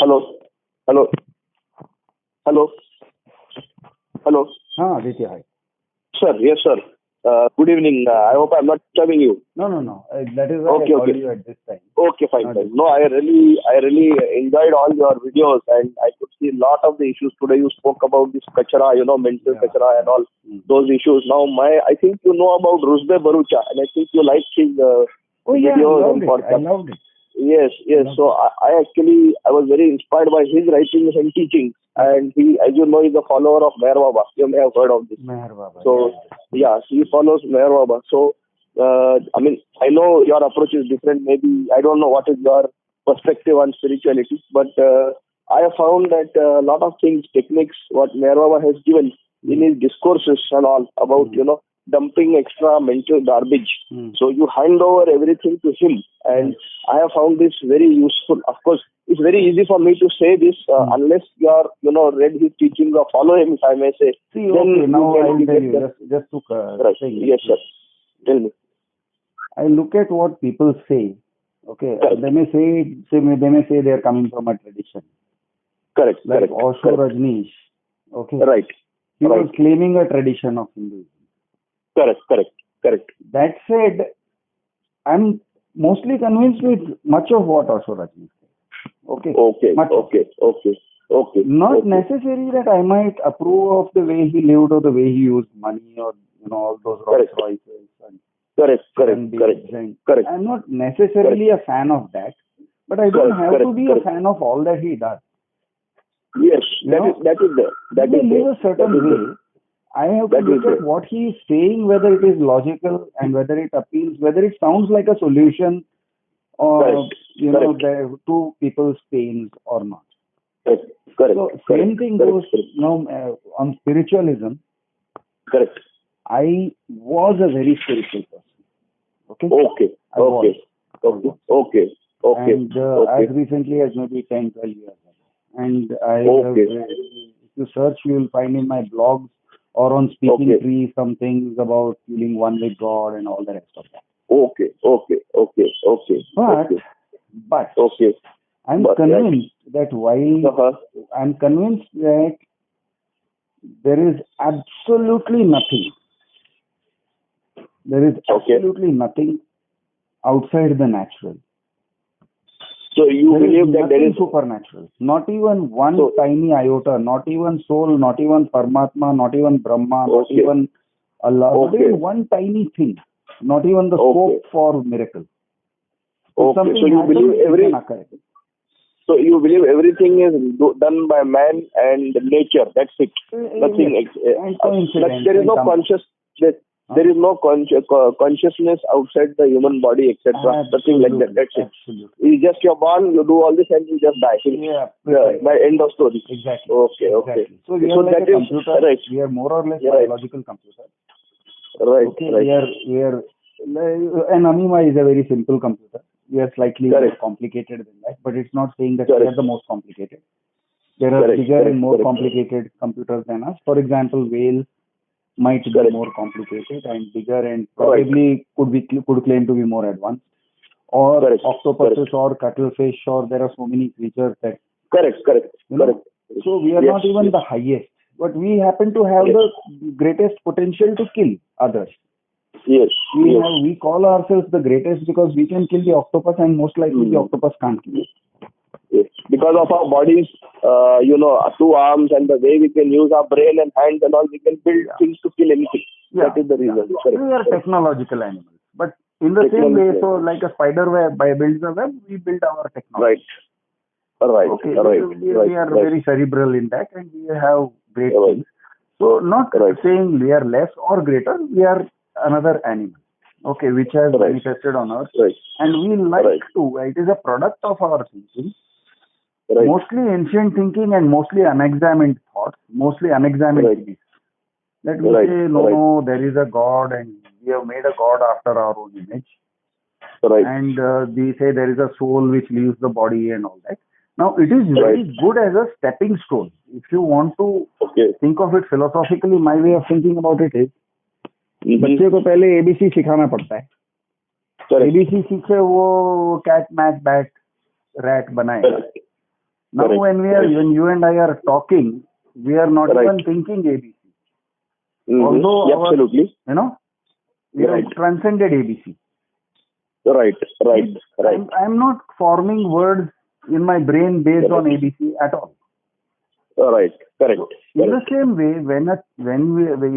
Hello. Hello. Hello. Hello. Aditya, hi. Sir, yes, sir. Good evening. I hope I'm not disturbing you. No. That is why I called you at this time. Okay, fine. No, I really enjoyed all your videos, and I could see a lot of the issues today. You spoke about this kachara, mental kachara and all those issues. Now, I think you know about Rusbe Barucha, and I think you like his videos and podcasts. I loved it. Yes. So I was very inspired by his writings and teachings. And he, as you know, is a follower of Meher Baba. You may have heard of this. Meher Baba. So, he follows Meher Baba. So, I know your approach is different. Maybe, I don't know what is your perspective on spirituality. But I have found that a lot of things, techniques, what Meher Baba has given in his discourses and all about, dumping extra mental garbage. So you hand over everything to him. And I have found this very useful. Of course, it's very easy for me to say this unless you are, read his teachings or follow him, if I may say. See, okay, now I will tell you, just to right. Yes, sir. Tell me. I look at what people say. Okay, they may say they are coming from a tradition. Correct. Like Osho Rajneesh. Okay. Right. He was claiming a tradition of Hinduism. Correct. That said, I'm mostly convinced with much of what Osho Rajneesh said. Okay. Not necessary that I might approve of the way he lived or the way he used money or all those Rolls Royces. Correct. I'm not necessarily a fan of that, but I don't have to be a fan of all that he does. Yes, that is a certain way. I have to look at what he is saying, whether it is logical and whether it appeals, whether it sounds like a solution or to people's pains or not. So same thing goes on spiritualism. Correct. I was a very spiritual person. And as recently as maybe 10, 12 years ago. And if you search, you will find in my blogs or on Speaking Tree some things about feeling one with God and all the rest of that. But I'm convinced that I'm convinced that there is absolutely nothing. There is absolutely nothing outside the natural. So you believe that there is supernatural, not even one tiny iota, not even soul, not even Paramatma, not even Brahma, not even Allah, not even one tiny thing, not even the scope for miracle. So you believe everything is done by man and nature. That's it. Nothing. There is no consciousness. There is no consciousnness outside the human body, etc. Nothing like that. That's it. It's just you're born, you do all this, and you just die. By end of story. Exactly. Okay. So we are like a computer. Right. We are more or less a biological computer. Right. We are. An amoeba is a very simple computer. We are slightly more complicated than that, but it's not saying that we are the most complicated. There are bigger and more complicated computers than us. For example, whales might be more complicated and bigger and probably could claim to be more advanced. Or octopuses or cuttlefish, or there are so many creatures that... Correct. So we are not even the highest, but we happen to have the greatest potential to kill others. Yes. We call ourselves the greatest because we can kill the octopus and most likely the octopus can't kill it. Yes. Because of our bodies, our 2 arms and the way we can use our brain and hands and all, we can build things to kill anything. That is the reason. We are technological animals. But in the same way, so like a spider web builds a web, we build our technology. Right. We are very cerebral in that and we have great things. So not saying we are less or greater, we are another animal. Which has manifested on Earth. And we like to, it is a product of our thinking. Mostly ancient thinking and mostly unexamined thoughts, mostly unexamined beliefs. That we say, no, there is a God and we have made a God after our own image. And we say there is a soul which leaves the body and all that. Now, it is very good as a stepping stone. If you want to think of it philosophically, my way of thinking about it is, बच्चे को पहले ABC सिखाना पड़ता है. ABC सीखे वो cat mat bat rat बनाएगा. Now when you and I are talking, we are not even thinking ABC. Although absolutely. We have transcended ABC. Right. I'm not forming words in my brain based on ABC at all. Right. Correct. In the same way,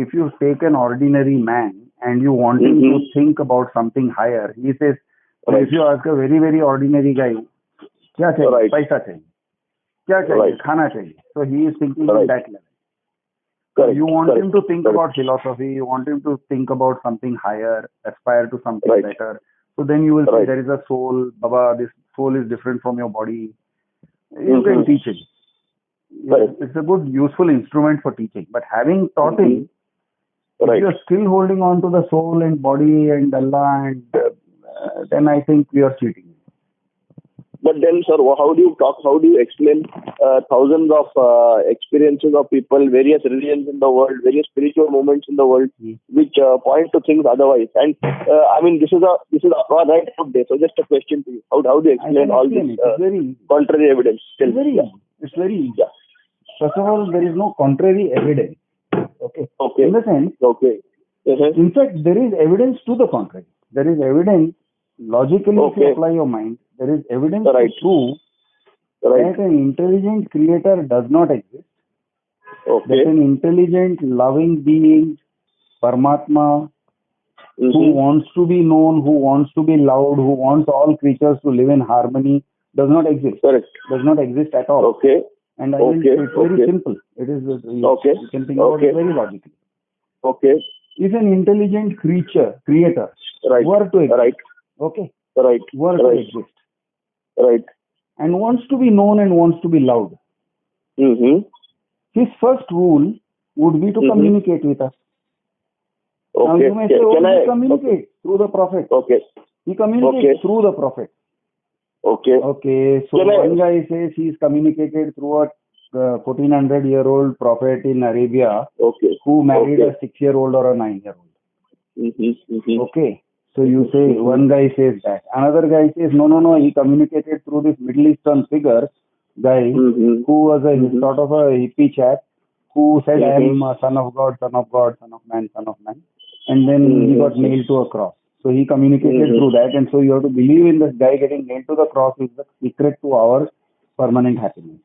if you take an ordinary man and you want him to think about something higher, he says, if you ask a very, very ordinary guy, क्या चाहिए? पैसा चाहिए. क्या चाहिए? खाना चाहिए. So he is thinking in that level. So you want him to think about philosophy, you want him to think about something higher, aspire to something better. So then you will say there is a soul, Baba, this soul is different from your body. You can teach it. It's a good, useful instrument for teaching. But having taught him, if you are still holding on to the soul and body and Allah, and then I think we are cheating. But then, sir, how do you explain thousands of experiences of people, various religions in the world, various spiritual movements in the world, which point to things otherwise? And this is our right out there. So just a question to you: How do you explain all this contrary evidence? It's very easy. Yeah. First of all, there is no contrary evidence. Okay. In the sense. In fact, there is evidence to the contrary. There is evidence logically if you apply your mind. There is evidence to prove that an intelligent creator does not exist. That an intelligent, loving being, Paramatma, who wants to be known, who wants to be loved, who wants all creatures to live in harmony, does not exist. Does not exist at all. And it's very simple. It is. You can think about it very logically. If an intelligent creator were to exist, were to exist, and wants to be known and wants to be loved, his first rule would be to communicate with us. Now you may say, he communicates through the prophet. He communicates through the prophet. So one guy says he is communicated through a 1400-year-old prophet in Arabia who married a 6-year-old or a 9-year-old. So you say, one guy says that. Another guy says, no, he communicated through this Middle Eastern figure guy who was a sort of a hippie chap who said, I am a son of God, son of God, son of man, son of man. And then he got nailed to a cross. So he communicated through that. And so you have to believe in this guy getting nailed to the cross is the secret to our permanent happiness.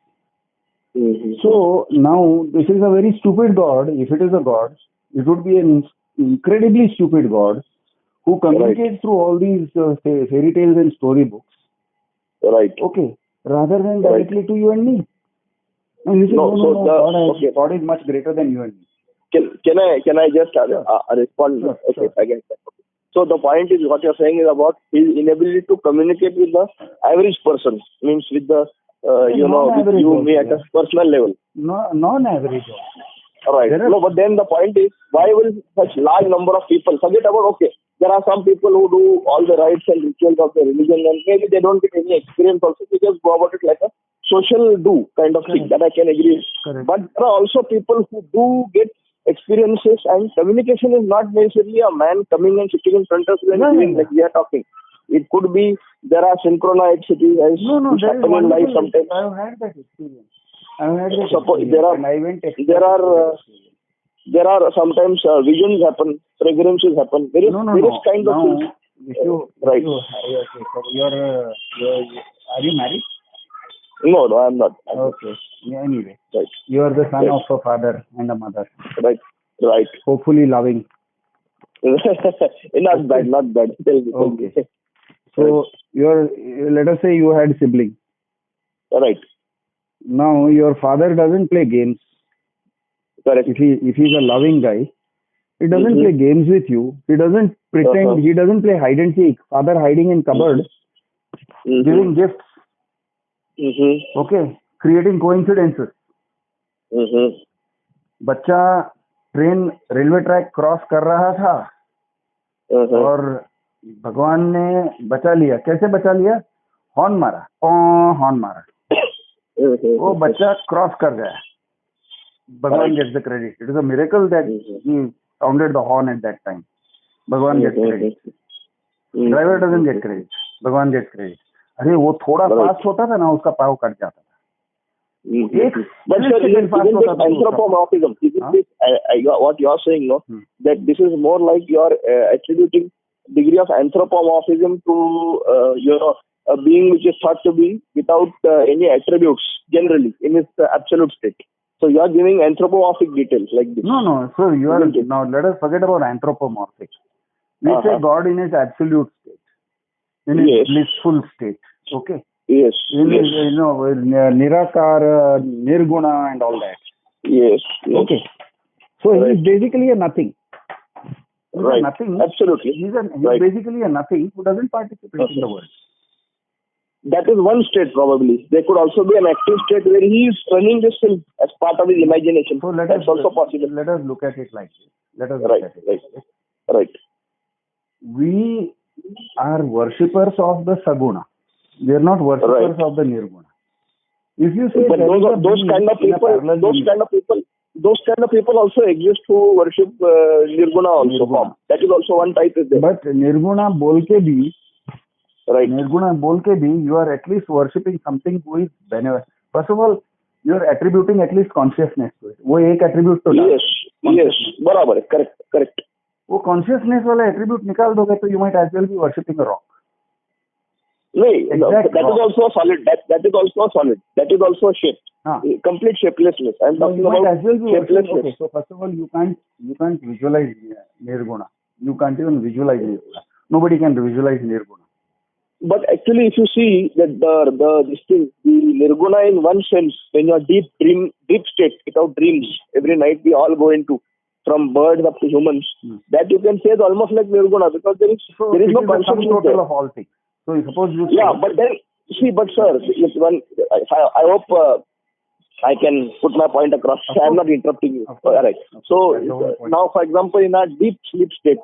So now this is a very stupid God. If it is a God, it would be an incredibly stupid God who communicates through all these fairy tales and storybooks. Rather than directly to you and me. And you say, God is much greater than you and me. Can I just respond? Sure. Again. So the point is, what you're saying is about his inability to communicate with the average person, means with the with you, me at a personal level. No, non-average. But then the point is, why will such large number of people forget about, there are some people who do all the rites and rituals of the religion and maybe they don't get any experience also, they just go about it like a social do kind of thing, that I can agree with. But there are also people who do get experiences, and communication is not necessarily a man coming and sitting in front of you and doing like we are talking. It could be, there are synchronicities as happen in life sometimes. I have had that experience. There are sometimes visions happen, fragrances happen, various kinds of things. Are you married? No, I am not. Anyway, you are the son of a father and a mother. Right. Hopefully loving. Not bad. So let us say you had siblings. Now your father doesn't play games. If he's a loving guy, he doesn't play games with you. He doesn't pretend. He doesn't play hide and seek. Father hiding in cupboard, giving gifts. Creating coincidences. बच्चा train railway track cross कर रहा था और भगवान ने बचा लिया. कैसे बचा लिया? हॉर्न मारा. वो बच्चा क्रॉस कर गया. Bhagwan gets the credit. It is a miracle that he sounded the horn at that time. Bhagwan gets credit. Driver doesn't get credit. Bhagwan gets credit. अरे वो थोड़ा फास्ट होता था ना, उसका पाव कट जाता था. But sir, isn't this anthropomorphism? Isn't this what you are saying? No, that this is more like you are attributing degree of anthropomorphism to a being which is thought to be without any attributes generally in its absolute state. So you are giving anthropomorphic details like this. No. So you are now. Let us forget about anthropomorphic. We say God in his absolute state, in his blissful state. Okay. Yes. In his, Nirakara, Nirguna, and all that. Yes. Okay. So he is basically a nothing. He's a nothing. Absolutely. He's basically a nothing who doesn't participate in the world. That is one state probably. There could also be an active state where he is running this film as part of his imagination. So that's also possible. Let us look at it like this. Right. We are worshippers of the Saguna. We are not worshippers of the Nirguna. If you say those kind of people also exist who worship Nirguna also. That is also one type is there. But Nirguna bolke bhi, Nirguna bolke bhi, you are at least worshipping something who is benevolent. First of all, you are attributing at least consciousness to it. वो एक attribute तो Yes, बराबर है, correct. वो consciousness वाला attribute निकाल दोगे तो you might as well be worshipping a rock. No, that is also a solid. That is also a solid. That is also a shape. Complete shapelessness. I am talking about shapelessness. Okay, so first of all, you can't visualize Nirguna. You can't even visualize Nirguna. Nobody can visualize Nirguna. But actually, if you see that the Nirguna in one sense, when you are deep state, without dreams, every night we all go into, from birds up to humans, that you can say is almost like Nirguna because there is no consciousness total of all things. So suppose you but then but sir, I hope I can put my point across. I am not interrupting you. Right. So now, for example, in our deep sleep state,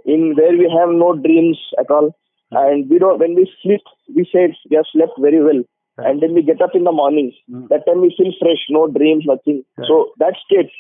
in where we have no dreams at all, and when we sleep, we say we have slept very well, and then we get up in the morning. That time we feel fresh, no dreams, nothing. So that state,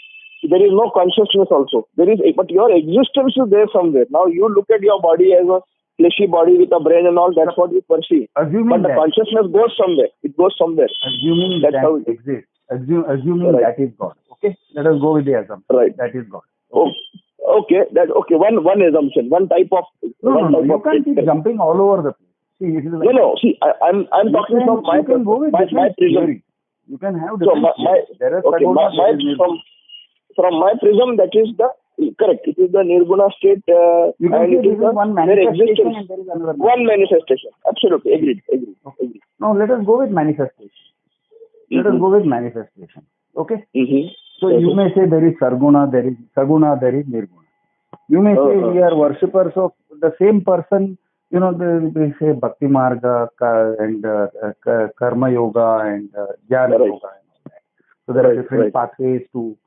there is no consciousness also. But your existence is there somewhere. Now you look at your body as a fleshy body with a brain and all, that's what we perceive. But the consciousness goes somewhere. It goes somewhere. Assuming that's how it exists. Assuming that is God. Okay? Let us go with the assumption. Right. That is God. Okay. One assumption. One type of... No. You can't keep jumping all over the place. See, it is like See, I'm talking from my prism. You can have different... From my prism, that is the... Correct. It is the Nirguna state. You can say this is one manifestation and there is another manifestation. One manifestation. Absolutely. Agreed. Now let us go with manifestation. Okay? So you may say there is Sarguna, there is Saguna, there is Nirguna. You may say we are worshippers of the same person. They say Bhakti Marga and Karma Yoga and Jnana Yoga and all that. So there are different pathways to...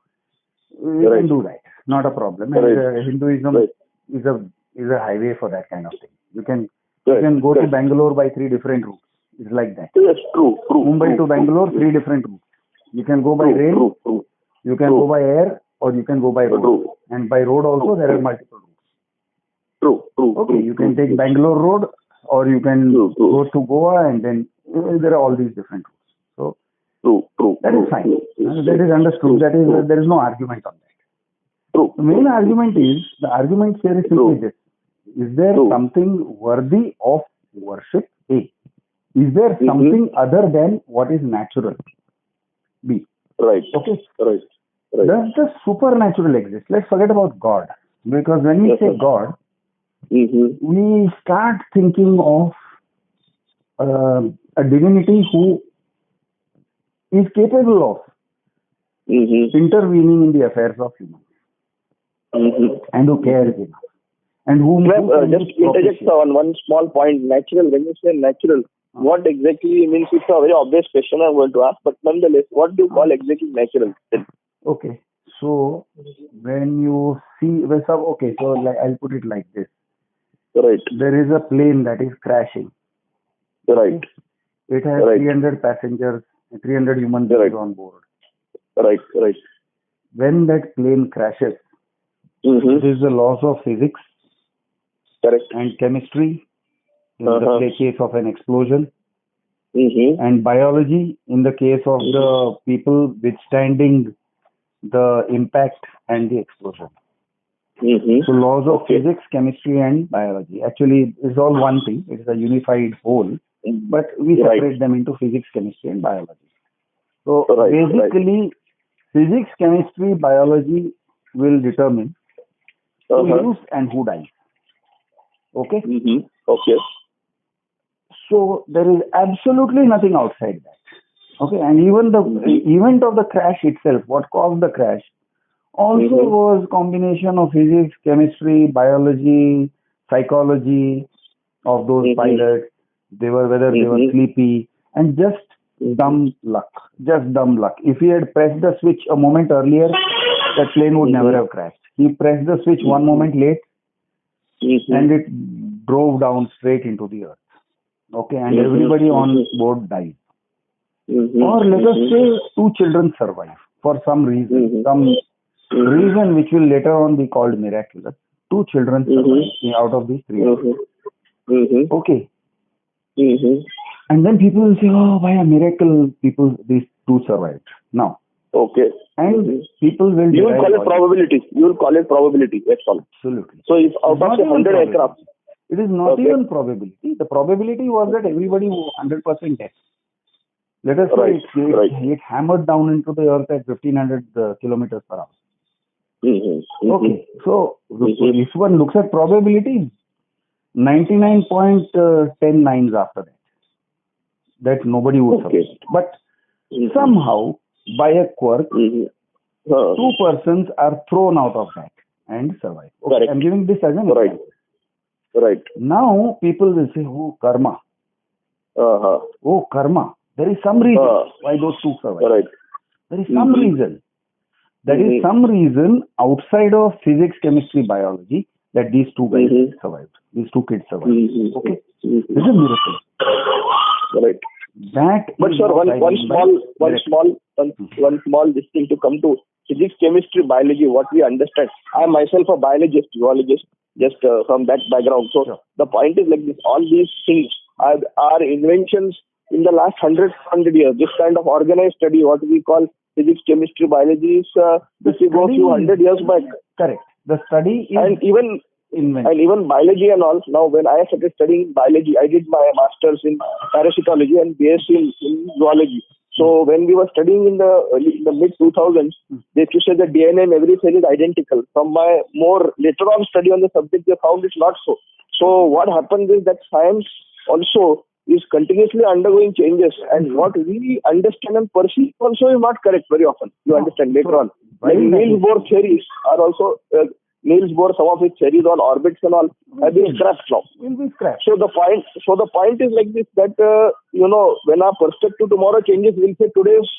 We can do that. Not a problem. And Hinduism is a highway for that kind of thing. You can go to Bangalore by 3 different routes. It's like that. Yes, true. Mumbai to Bangalore, 3 different routes. You can go by rail, you can go by air, or you can go by road. And by road also there are multiple routes. True. Okay, you can take Bangalore road, or you can go to Goa, and then there are all these different routes. So that is fine. That is understood. There is no argument on that. The main argument here is simply this. Is there something worthy of worship? A. Is there something other than what is natural? B. Right. Okay. Right. Does the supernatural exist? Let's forget about God. Because when we say God, we start thinking of a divinity who is capable of intervening in the affairs of humans. And who cares enough. And whom just interject on one small point. Natural, when you say natural, what exactly means? It's a very obvious question I'm going to ask, but nonetheless, what do you call exactly natural? Okay, so when you see, so I'll put it like this. Right. There is a plane that is crashing. Right. It has 300 passengers, 300 human beings on board. Right. When that plane crashes, there is the laws of physics and chemistry in the case of an explosion. And biology, in the case of the people withstanding the impact and the explosion. So laws of physics, chemistry, and biology. Actually, it's all one thing. It is a unified whole, but we separate them into physics, chemistry, and biology. So basically, physics, chemistry, biology will determine who lives and who dies. Okay? Okay. So there is absolutely nothing outside that. Okay, and even the event of the crash itself, what caused the crash, also was combination of physics, chemistry, biology, psychology of those pilots. Whether they were sleepy, and just dumb luck. Just dumb luck. If he had pressed the switch a moment earlier, that plane would never have crashed. He pressed the switch one moment late, and it drove down straight into the earth. Okay, and everybody on board died. Or let us say 2 children survive for some reason, reason which will later on be called miraculous. 2 children survive out of these 3. Okay. And then people will say, oh, by a miracle, these 2 survived. Now. Okay. And people will... You will call it probability. You will call it probability. That's all. Absolutely. So if out of 100 aircraft... It is not even probability. The probability was that everybody was 100% dead. Let us say it hammered down into the earth at 1500 kilometers per hour. Okay. So if one looks at probability, 99.109 after that nobody would survive. But somehow, by a quirk, 2 persons are thrown out of that and survive. Okay. I'm giving this as an example. Right. Now people will say, oh, karma. Oh, karma. There is some reason why those 2 survived. There is some reason. There is some reason outside of physics, chemistry, biology that these 2 guys survived. These 2 kids survived. Okay. This is a miracle. Right. But sir, one small thing to come to physics, chemistry, biology. What we understand. I am myself a biologist, zoologist. Just from that background. So the point is like this, all these things are inventions in the last 100 years. This kind of organized study, what we call physics, chemistry, biology, is if you go a few 100 years back. Correct. The study is... And even biology and all. Now when I started studying biology, I did my master's in parasitology and BSc in zoology. So when we were studying in the mid 2000s, they used to say that DNA in every cell is identical. From my more later on study on the subject, they found it's not so. So what happens is that science also is continuously undergoing changes, and what we understand and perceive also is not correct very often. You understand later on. Like Niels Bohr theories are also Niels Bohr, some of his theories on orbits and all have been scrapped now. So the point is like this, that when our perspective tomorrow changes, we'll say today's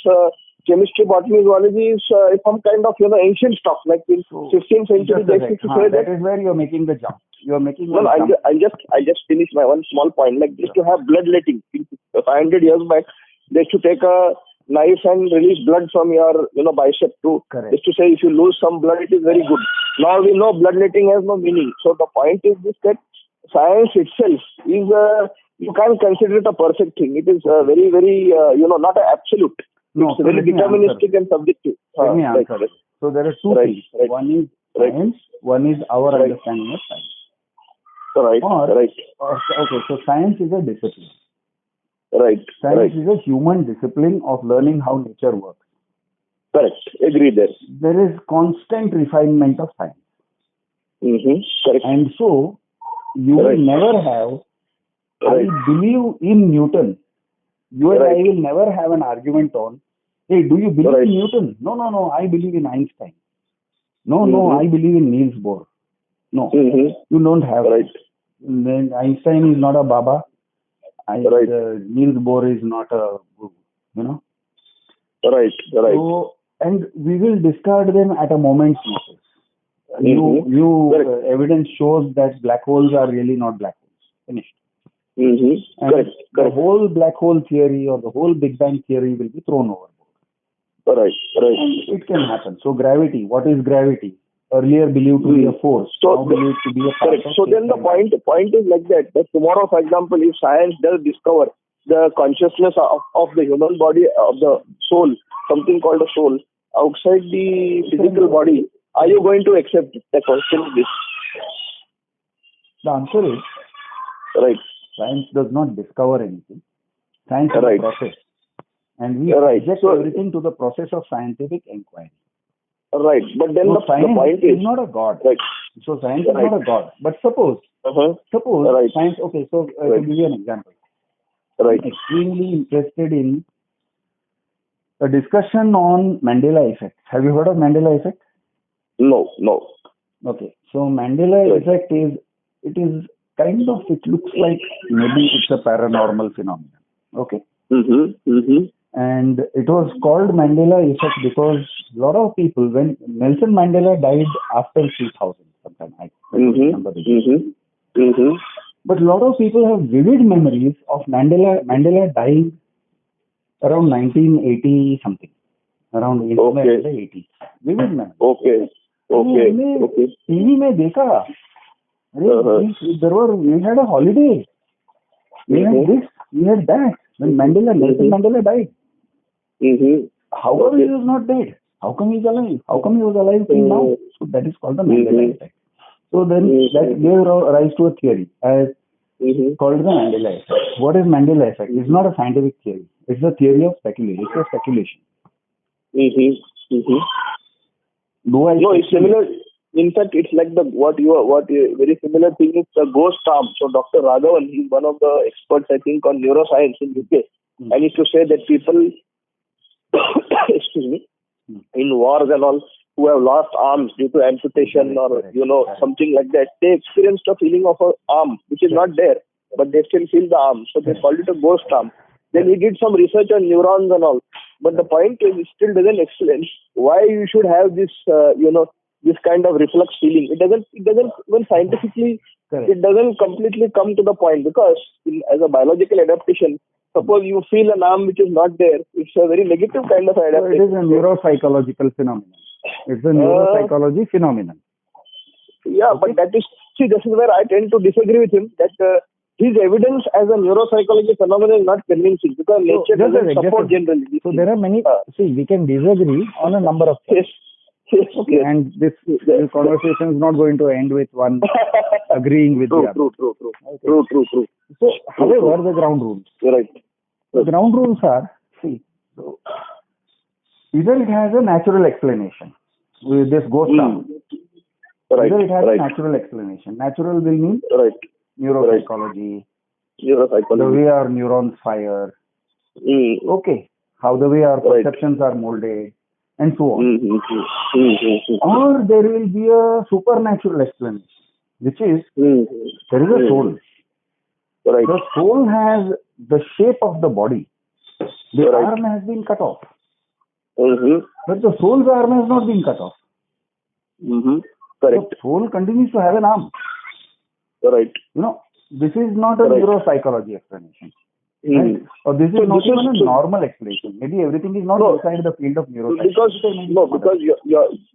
chemistry, botany, zoology is some kind of ancient stuff, like in 15th century. That is where you're making the jump. You're making no, I just finished my one small point. Like just to have bloodletting 500 years back, they used to take a knife and release blood from your bicep too. Just to say if you lose some blood, it is very good. Now we know bloodletting has no meaning. So the point is this, that science itself is you can't consider it a perfect thing. It is very, very not an absolute. It's very deterministic and subjective. Let me answer. So there are 2 things. One is science. One is our understanding of science. Okay, so science is a discipline. Science is a human discipline of learning how nature works. Correct. Agree there. There is constant refinement of science. Correct. And so, you will never have, I believe in Newton. You and I will never have an argument on, hey, do you believe in Newton? No, I believe in Einstein. No, I believe in Niels Bohr. No, you don't have it. Then Einstein is not a Baba. Niels Bohr is not a guru, So, and we will discard them at a moment's notice. Evidence shows that black holes are really not black holes. Finished. And the whole black hole theory or the whole Big Bang theory will be thrown overboard. And it can happen. So gravity, what is gravity? Earlier believed to be a force, now believed to be a part of So then the point is like that tomorrow, for example, if science does discover the consciousness of the human body, of the soul, something called a soul, outside the physical body, are you going to accept the question of this? The answer is right. Science does not discover anything. Science is a process. And we subject everything to the process of scientific inquiry. Right. But then the point is not a god. Right. So science is not a god. But suppose science, okay, so to give you an example. Right. I'm extremely interested in a discussion on Mandela Effect. Have you heard of Mandela Effect? No. Okay. So Mandela Effect it looks like maybe it's a paranormal phenomenon. Okay. And it was called Mandela Effect because a lot of people, when Nelson Mandela died after 2000, sometime, I remember this. But a lot of people have vivid memories of Mandela dying around 1980 something, around the 80s. Vivid memories. Okay. TV में देखा. We had a holiday. We had this, we had that. When Nelson Mandela died. How come he was not dead? How come he's alive? How come he was alive till now? So that is called the Mandela Effect. So then that gave rise to a theory called the Mandela Effect. What is Mandela Effect? It's not a scientific theory. It's a theory of speculation. It's a speculation. No, it's similar. In fact, it's like very similar thing is the ghost arm. So Dr. Raghavan, he's one of the experts, I think, on neuroscience in UK. And he used to say that people, excuse me, in wars and all, who have lost arms due to amputation or, something like that, they experienced a feeling of an arm, which is not there, but they still feel the arm. So they called it a ghost arm. Then he did some research on neurons and all. But the point is, it still doesn't explain why you should have this, this kind of reflex feeling. It doesn't even scientifically, it doesn't completely come to the point, because as a biological adaptation, suppose you feel an arm which is not there, it's a very negative kind of adaptation. So it is a neuropsychological phenomenon. It's a neuropsychology phenomenon. Yeah, but this is where I tend to disagree with him, that his evidence as a neuropsychology phenomenon is not convincing, because nature doesn't support generally. So there are many, we can disagree on a number of things. Okay. And this conversation is not going to end with one agreeing with the other. True. So, however, the ground rules. Right. The ground rules are, either it has a natural explanation with this ghost arm. Either it has a natural explanation. Natural will mean neuropsychology, the way our neurons fire, how the way our perceptions are molded, and so on. Or there will be a supernatural explanation, which is there is a soul. The soul has the shape of the body. The arm has been cut off. But the soul's arm has not been cut off. The soul continues to have an arm. This is not a neuropsychology explanation. Or this is not even a normal explanation. Maybe everything is not inside the field of neuropsychology.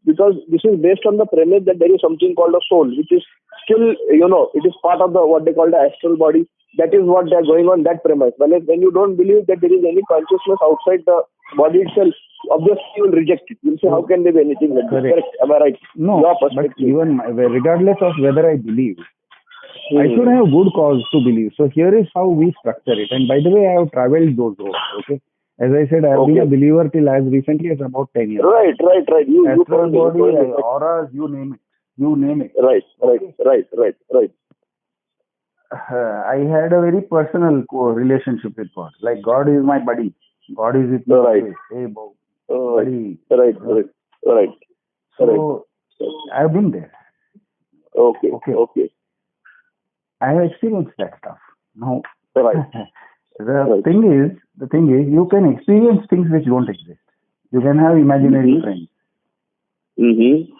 Because this is based on the premise that there is something called a soul, which is still, it is part of the what they call the astral body. That is what they are going on, that premise. When you don't believe that there is any consciousness outside the body itself, obviously you will reject it. You will say, how can there be anything like this? Correct. Am I right? No, but even regardless of whether I believe, I should have good cause to believe. So here is how we structure it. And by the way, I have traveled those roads. Okay. As I said, I have been a believer till as recently as about 10 years. Right. Astral body, auras, you name it. Right. I had a very personal relationship with God. Like, God is my buddy. God is with me always. Hey, buddy. Right. So, I have been there. Okay. I have experienced that stuff. Now, the thing is, you can experience things which don't exist. You can have imaginary friends.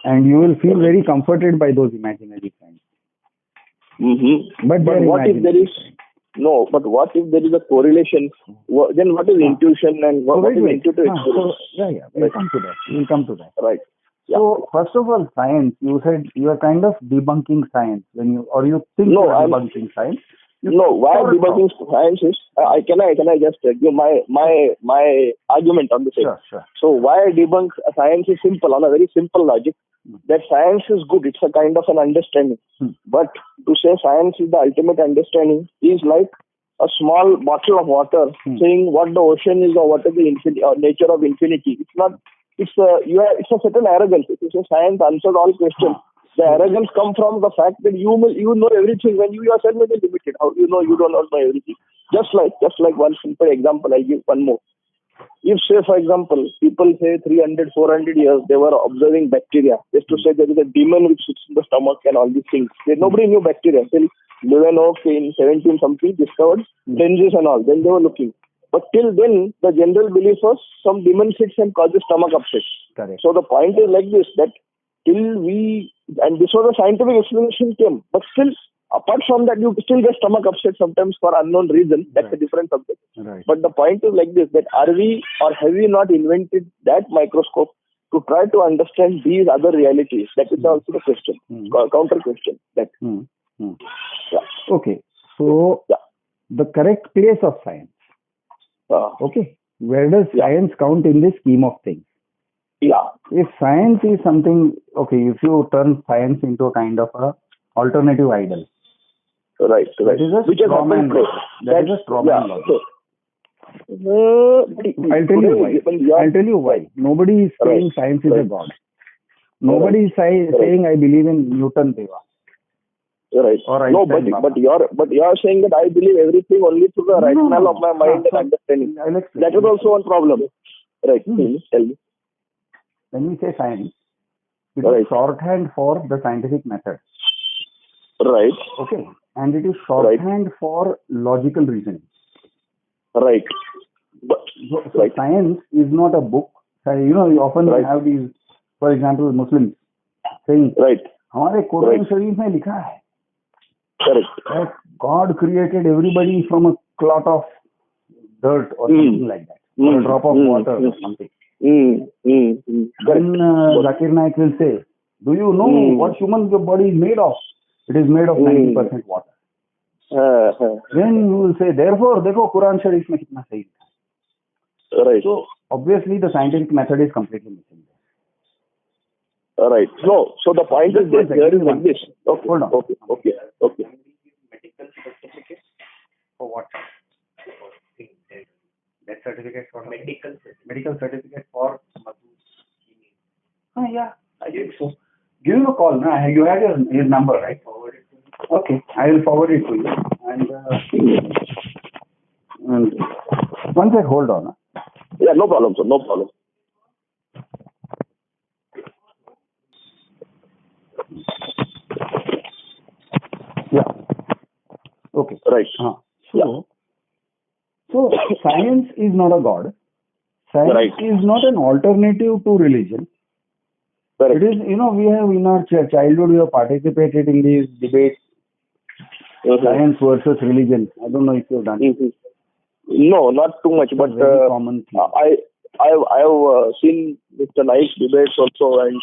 And you will feel very comforted by those imaginary friends. But what if there is what if there is a correlation? Then what is intuition and what is intuitive experience? We'll come to that. Right. So first of all, science. You said you are kind of debunking science when you think you are debunking science. No, why debunking science is, can I just give my argument on the same? Sure. So why debunk science is simple, on a very simple logic, that science is good, it's a kind of an understanding. But to say science is the ultimate understanding is like a small bottle of water saying what the ocean is or what is the infinity or nature of infinity. It's not. It's a certain arrogance. If you say science answers all questions, the arrogance comes from the fact that you know everything when you yourself may be limited. How do you know you don't know everything? Just like one simple example, I give one more. If, say, for example, people say 300, 400 years they were observing bacteria, just to say there is a demon which sits in the stomach and all these things. Nobody knew bacteria till Leeuwenhoek in 17 something discovered lenses and all. Then they were looking. But till then, the general belief was some demon sits and causes stomach upset. Correct. So the point is like this, that and this was a scientific explanation came, but still, apart from that, you still get stomach upset sometimes for unknown reason. That's a different subject. Right. But the point is like this, that are we or have we not invented that microscope to try to understand these other realities? That is also the question, counter question. That. Yeah. Okay. So, the correct place of science. Okay. Where does science count in this scheme of things? Yeah. If science is something, if you turn science into a kind of a alternative idol. Right. That is a straw man logic. That is a straw man logic. I'll tell you why. Nobody is saying science is a god. Nobody is saying I believe in Newton Deva. Right. No, but you're saying that I believe everything only through the rationale of my mind and understanding. That is also one problem. Right. Tell me. When we say science, it is shorthand for the scientific method. Right. Okay. And it is shorthand for logical reasoning. Right. So science is not a book. You often have these, for example, Muslims saying, हमारे कुरान शरीफ में लिखा है that God created everybody from a clot of dirt or something like that, or a drop of water or something. Then Zakir Naik will say, do you know what human body is made of? It is made of 90% water. Then you will say, therefore, देखो कुरान शरीफ में कितना सही है. Right. So obviously the scientific method is completely missing. Right. No. So the point is that here is like this. Okay. Hold on. Okay. Medical certificate for what? That certificate for medical certificate for yeah, I think so. Give him a call. No? You had his number, right? Forward it to me. Okay, I will forward it to you. And one sec, hold on. Yeah, no problem, sir. No problem. Yeah. Okay. Right. So science is not a god. Science is not an alternative to religion. Correct. It is, we have in our childhood, we have participated in these debates, science versus religion. I don't know if you have done it. No, not too much, but very common thing. I have seen Mr. Naik's debates also, and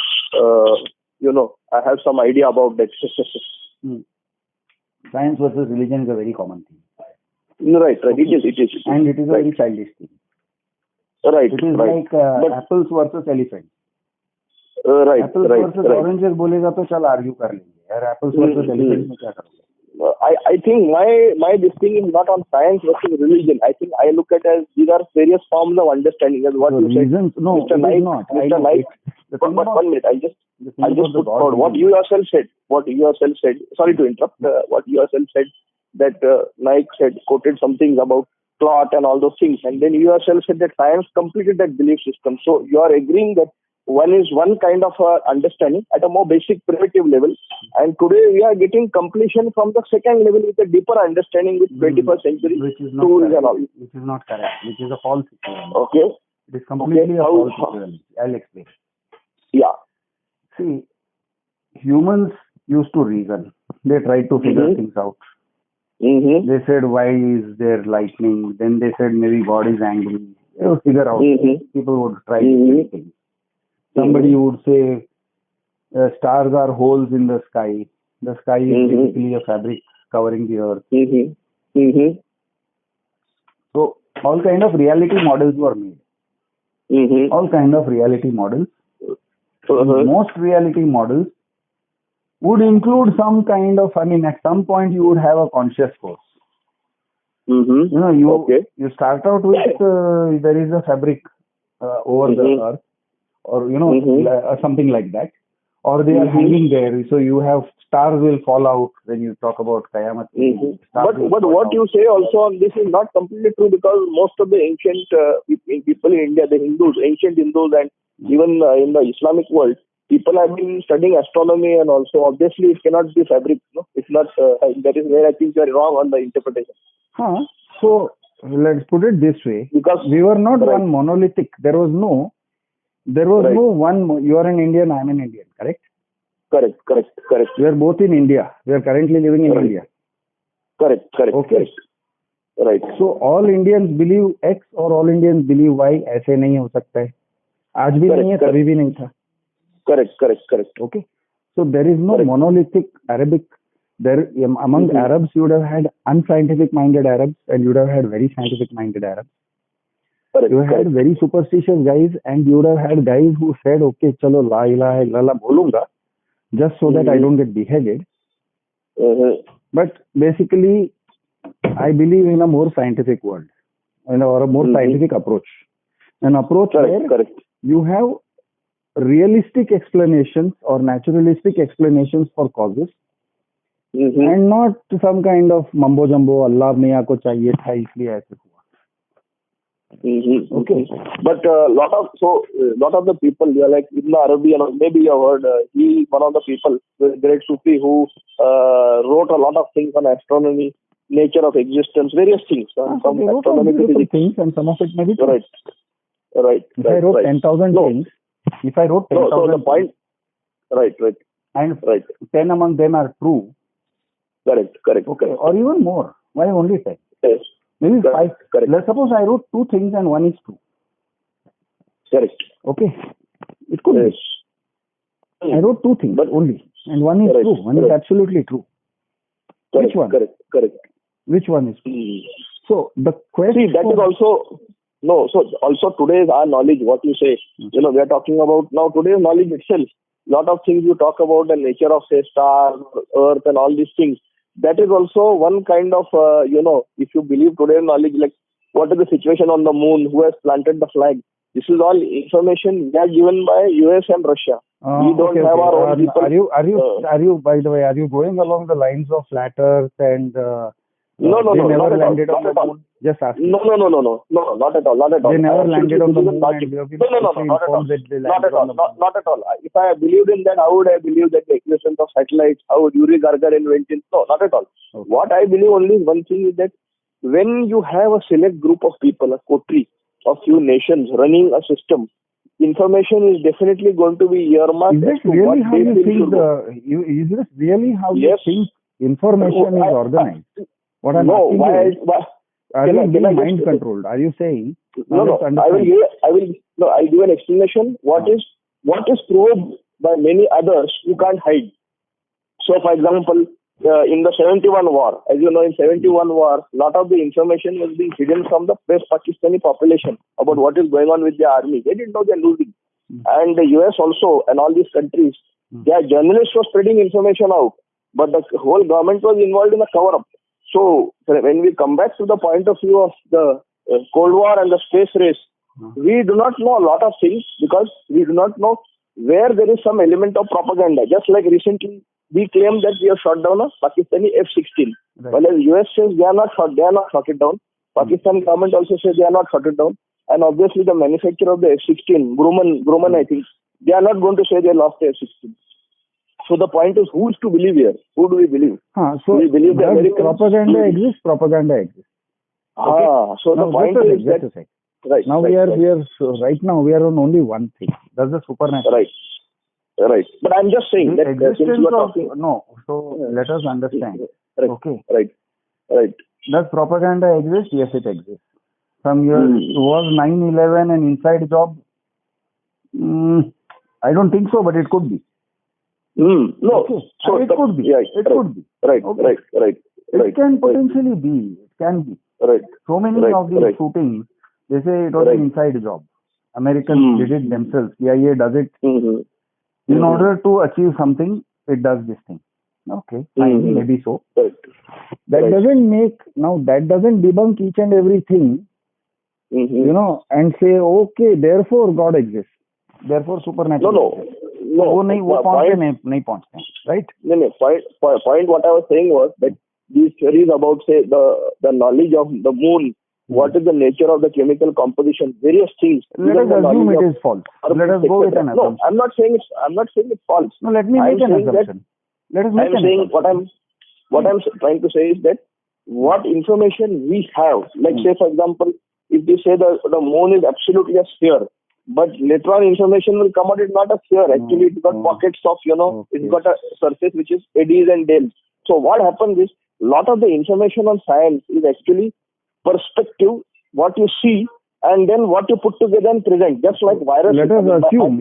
I have some idea about that. Science versus religion is a very common thing. Right. It is. And it is a very childish thing. Right. It is like apples versus elephants. Apples versus oranges बोलेगा तो चल argue कर लेंगे. यार apples versus elephants में क्या करोगे? I think my this thing is not on science versus religion. I think I look at as these are various forms of understanding. As what you said, no, Mr. Naik, not. Mr. Naik. But 1 minute, I just put forward what you yourself said. Sorry to interrupt. What you yourself said, that Naik quoted some things about clot and all those things, and then you yourself said that science completed that belief system. So you are agreeing that one is one kind of understanding at a more basic primitive level, and today we are getting completion from the second level with a deeper understanding with 21st century tools and all. Which is not correct. Which is a false equivalence. Okay. It is completely a false equivalence. I'll explain. Yeah. See, humans used to reason. They tried to figure things out. They said, why is there lightning? Then they said, maybe God is angry. They would figure out. People would try to do things. Somebody would say, stars are holes in the sky. The sky is basically a fabric covering the earth. Mm-hmm. So all kind of reality models were made. Mm-hmm. All kind of reality models. Most reality models would include some kind of, at some point you would have a conscious force. Mm-hmm. You start out with there is a fabric over the earth, or something like that, or they are hanging there. So you have stars will fall out when you talk about Qayamat. But what you say also on this is not completely true, because most of the ancient people in India, the Hindus, ancient Hindus, and even in the Islamic world, people have been studying astronomy, and also obviously it cannot be fabric. No, it's not. That is where I think you are wrong on the interpretation. So let's put it this way: because we were not one monolithic. There was no one. You are an Indian. I am an Indian. Correct. We are both in India. We are currently living in India. Correct. Okay. Right. So all Indians believe X or all Indians believe Y. ऐसे नहीं हो सकता है. आज भी नहीं है, कभी भी नहीं था. Correct. Okay. So there is no monolithic Arabic. There among Arabs, you would have had unscientific minded Arabs, and you would have had very scientific minded Arabs. You had very superstitious guys, and you would have had guys who said, okay, chalo la ilaha illallah bolunga, just so that I don't get beheaded. But basically, I believe in a more scientific world, or a more scientific approach. An approach where you have realistic explanations or naturalistic explanations for causes, and not some kind of mumbo jumbo, Allah miya ko chahiye tha isliye aise hua. Okay. But lot of the people, they are like Ibn Arabi, maybe you have heard, he one of the people, the great Sufi, who wrote a lot of things on astronomy, nature of existence, various things. Some astronomy things, and some of it may be true. Right. If I wrote 10,000 things, if I wrote 10,000 so the point, and 10 among them are true. Correct. Okay. Or even more. Why only 10? Yes. Maybe 5. Let's suppose I wrote 2 things and 1 is true. Correct. Okay. It could be. I wrote 2 things only, and 1 is true. One is absolutely true. Which one? Correct. Which one is true? So the question. See, that is also. No, so also today's our knowledge, what you say, we are talking about now today's knowledge itself. Lot of things you talk about, the nature of, say, stars, earth, and all these things. That is also one kind of, if you believe today's knowledge, like what is the situation on the moon, who has planted the flag. This is all information that given by US and Russia. We don't have our own people. Are you, by the way, are you going along the lines of flat earth and No, never landed on the moon? Just ask. No, not at all. They never landed on the moon, and you have been not at all. Not at all. If I believed in that, how would I believe that the existence of satellites? How would Yuri Gagarin invented? No, not at all. Okay. What I believe only one thing is that when you have a select group of people, a coterie of few nations running a system, information is definitely going to be earmarked. Is this really how you think? Is this really how you think information is organized? What I'm asking is, are you being mind controlled? Are you saying? No. I'll give an explanation. What is proved by many others, you can't hide. So, for example, in the 71 war, as you know, in 71 war, lot of the information was being hidden from the West Pakistani population about what is going on with the army. They didn't know they're losing. And the US also, and all these countries, their journalists were spreading information out, but the whole government was involved in a cover-up. So, when we come back to the point of view of the Cold War and the space race, we do not know a lot of things because we do not know where there is some element of propaganda. Just like recently, we claim that we have shot down a Pakistani F-16. Right. Well, as US says they are not shot it down. Pakistan government also says they are not shot it down. And obviously, the manufacturer of the F-16, Grumman, I think, they are not going to say they lost the F-16. So the point is, who is to believe here? Who do we believe? So we believe the Americans. Propaganda exists. Okay? So the point is that. Right. Now we are right now we are on only one thing. That's the supernatural. Right. But I'm just saying that existence since you are talking. No. So let us understand. Right. Okay. Right. Does propaganda exist? Yes, it exists. Some years was 9/11 an inside job? I don't think so, but it could be. No. Okay. So it could be. Yeah, it could be. Right. Okay. Right. It can potentially be. It can be. Right. So many of these shootings, they say it was an inside job. Americans did it themselves. CIA does it. In order to achieve something, it does this thing. Okay, fine, maybe so. That doesn't make, now that doesn't debunk each and everything, you know, and say, okay, therefore God exists. Therefore supernatural exists. Right? No, point what I was saying was that these theories about, say, the knowledge of the moon, what is the nature of the chemical composition, various things. Let us assume it is false. Let us go with an assumption. No, I'm not saying it's false. No, let me make an assumption. Let us make an assumption. What I'm trying to say is that what information we have, like say for example, if we say the moon is absolutely a sphere, but later on information will come out it's not a sphere. Actually, it's got pockets of, it's got a surface which is eddies and dales. So what happens is, lot of the information on science is actually perspective, what you see, and then what you put together and present. Just like virus. Let us assume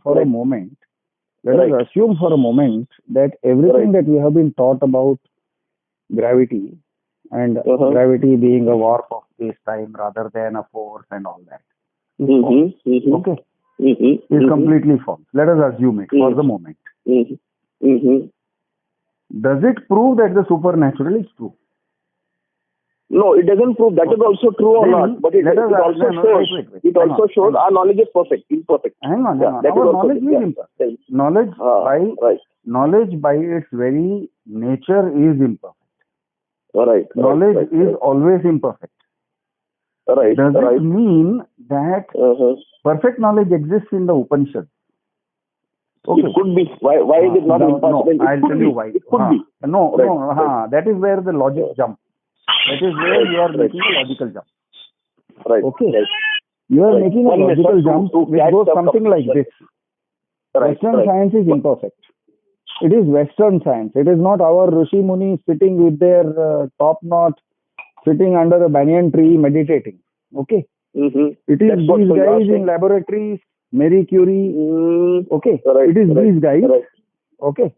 for a moment. Let us assume for a moment that everything that we have been taught about gravity and gravity being a warp of space-time rather than a force and all that is false. Okay? Is completely false. Let us assume it for the moment. Does it prove that the supernatural is true? No, it doesn't prove that is also true or not. But it also shows our knowledge is imperfect. Hang on. Our knowledge is imperfect. Knowledge by its very nature is imperfect. Knowledge is always imperfect. Does it mean that perfect knowledge exists in the Upanishad? Okay. It could be. Why is it not impossible? No, I'll tell you why. It could be. That is where the logic jumps. That is where you are making a logical jump. Okay. You are making a logical jump which goes something like this. Western science is imperfect. It is Western science. It is not our Rishi Muni sitting with their top knot, sitting under a banyan tree meditating. Okay. It is these guys in laboratories, Marie Curie. Okay. It is these guys. Okay.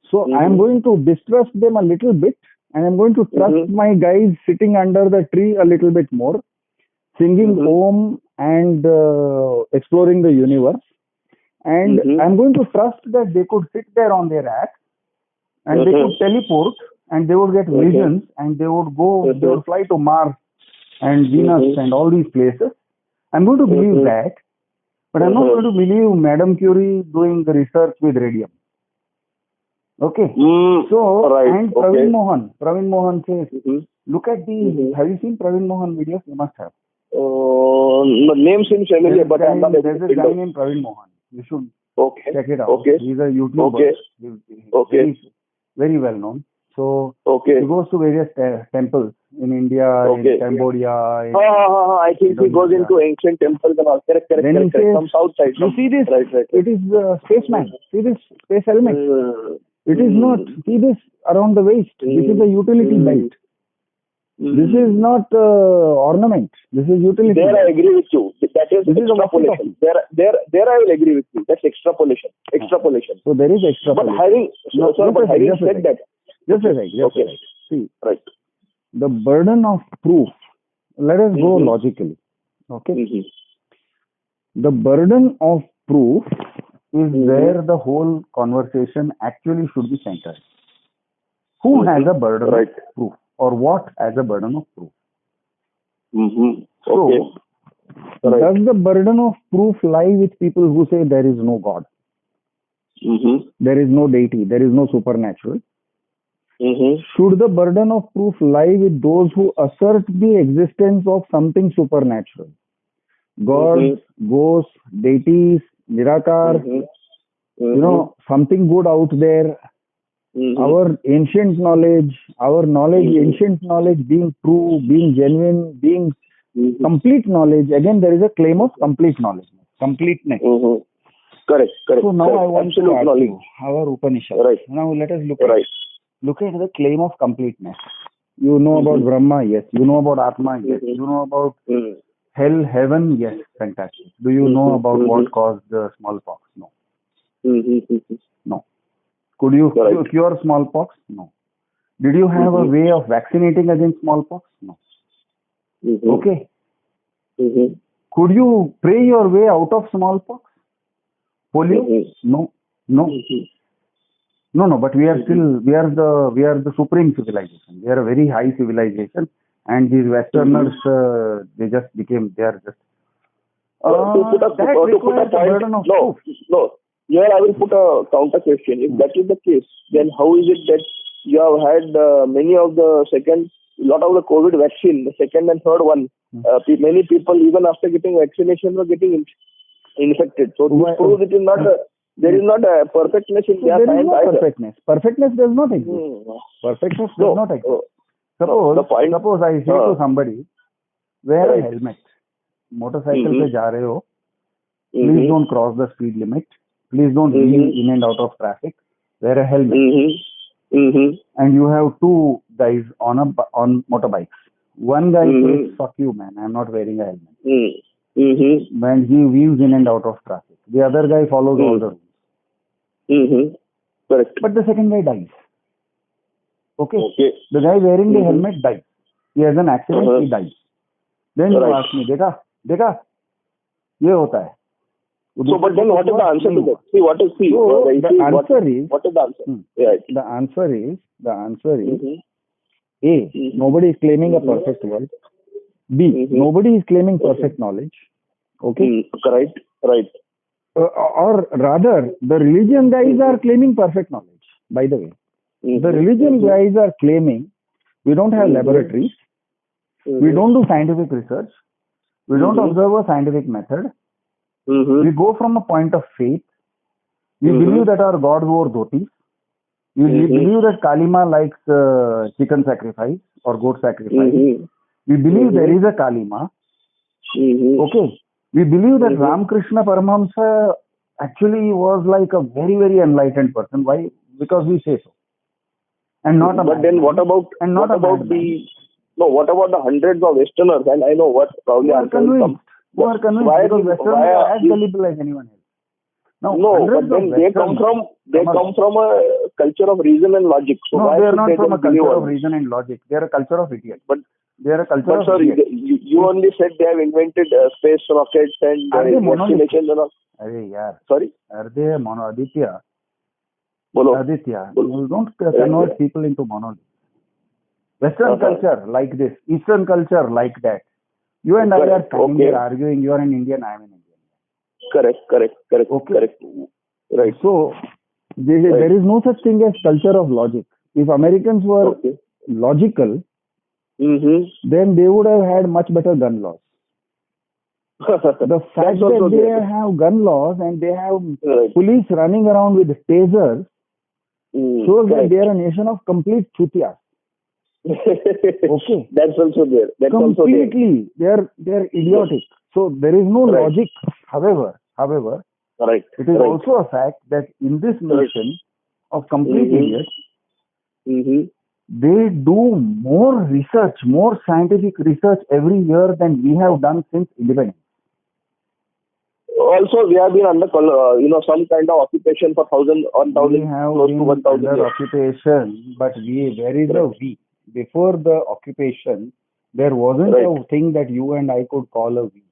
So I am going to distrust them a little bit, and I'm going to trust my guys sitting under the tree a little bit more, singing Om and exploring the universe. And I'm going to trust that they could sit there on their ass and they could teleport and they would get visions and they would go, they would fly to Mars and Venus and all these places. I'm going to believe that, but I'm not going to believe Madame Curie doing the research with radium. Okay. And Praveen Mohan says, look at the, have you seen Praveen Mohan videos? You must have. The name seems familiar, but I'm not able to. There's a guy named Praveen Mohan. You should check it out. He's a YouTuber. He's very well known. So he goes to various temples in India, in Cambodia. I think he goes into ancient temples and all. Correct. From south side. You see this? It is spaceman. See this space helmet? It is not. See this around the waist. This is a utility belt. This is not ornament. This is utility. There I agree with you. That is extrapolation. There I will agree with you. That's extrapolation. So there is extrapolation. But having said that. Just a second. See, the burden of proof. Let us go logically. Okay. The burden of proof is where the whole conversation actually should be centered. Who has a burden of proof? Or what as a burden of proof? So, does the burden of proof lie with people who say there is no God? There is no deity, there is no supernatural. Should the burden of proof lie with those who assert the existence of something supernatural? Gods, ghosts, deities, Nirakar, something good out there. Our ancient knowledge, ancient knowledge being true, being genuine, being complete knowledge. Again, there is a claim of complete knowledge, completeness. Correct. So now I want to ask you, our Upanishad. Now let us look at the claim of completeness. You know about Brahma, yes. You know about Atma, yes. You know about hell, heaven, yes. Fantastic. Do you know about what caused the smallpox? No. No. Could you cure smallpox? No. Did you have a way of vaccinating against smallpox? No. Okay. Could you pray your way out of smallpox? Polio? No. No. No, but we are still, we are the supreme civilization. We are a very high civilization, and these Westerners, they just became, they are just, that requires a burden of proof. No. Here I will put a counter question. If that is the case, then how is it that you have had many of the lot of the COVID vaccine, the second and third one, many people even after getting vaccination were getting infected. So this proves it is not there is not a perfectness in their science either. Perfectness. Perfectness does not exist. Perfectness does not exist. Suppose I say to somebody, wear a helmet. Motorcycle pe ja rahe ho. Please don't cross the speed limit. Please don't weave in and out of traffic. Wear a helmet. And you have two guys on motorbikes. One guy says, "Fuck you, man! I'm not wearing a helmet." When he weaves in and out of traffic, the other guy follows all the rules. Correct. But the second guy dies. Okay. The guy wearing the helmet dies. He has an accident. He dies. Then you ask me, देखा, ये होता है. So, but then what is the answer to that? What is the answer? The answer is A. Nobody is claiming a perfect world. B. Nobody is claiming perfect knowledge. Okay. Right. Or rather, the religion guys are claiming perfect knowledge. By the way, the religion guys are claiming we don't have laboratories, we don't do scientific research, we don't observe a scientific method. We go from a point of faith. We believe that our God wore dhotis. We believe that Kalima likes chicken sacrifice or goat sacrifice. We believe there is a Kalima. Okay. We believe that Ramakrishna Paramahamsa actually was like a very, very enlightened person. Why? Because we say so. And not a But then what about the hundreds of Westerners? And I know what probably answers some. Who are convinced because Westerners are as gullible as anyone else. Now, but then they come from a culture of reason and logic. So no, they are not from a culture of reason and logic. They are a culture of idiots. But they are a culture of idiots. You only said they have invented space rockets and vaccinations and all. Sorry? Are they Aditya? You don't convert people into monoliths. Western culture like this, Eastern culture like that. You and I are standing here arguing. You are an Indian, I am an Indian. Correct. Okay. Correct. Right. So, there is no such thing as culture of logic. If Americans were logical, then they would have had much better gun laws. The fact that they have gun laws and they have police running around with tasers shows that they are a nation of complete chutias. Okay. That's also there. Completely. They are idiotic. So there is no logic. However, it is also a fact that in this nation of complete idiots, they do more research, more scientific research every year than we have done since independence. Also, we have been under some kind of occupation for 1,000, close to 1,000 under occupation, but where is the we? Before the occupation, there wasn't a thing that you and I could call a we.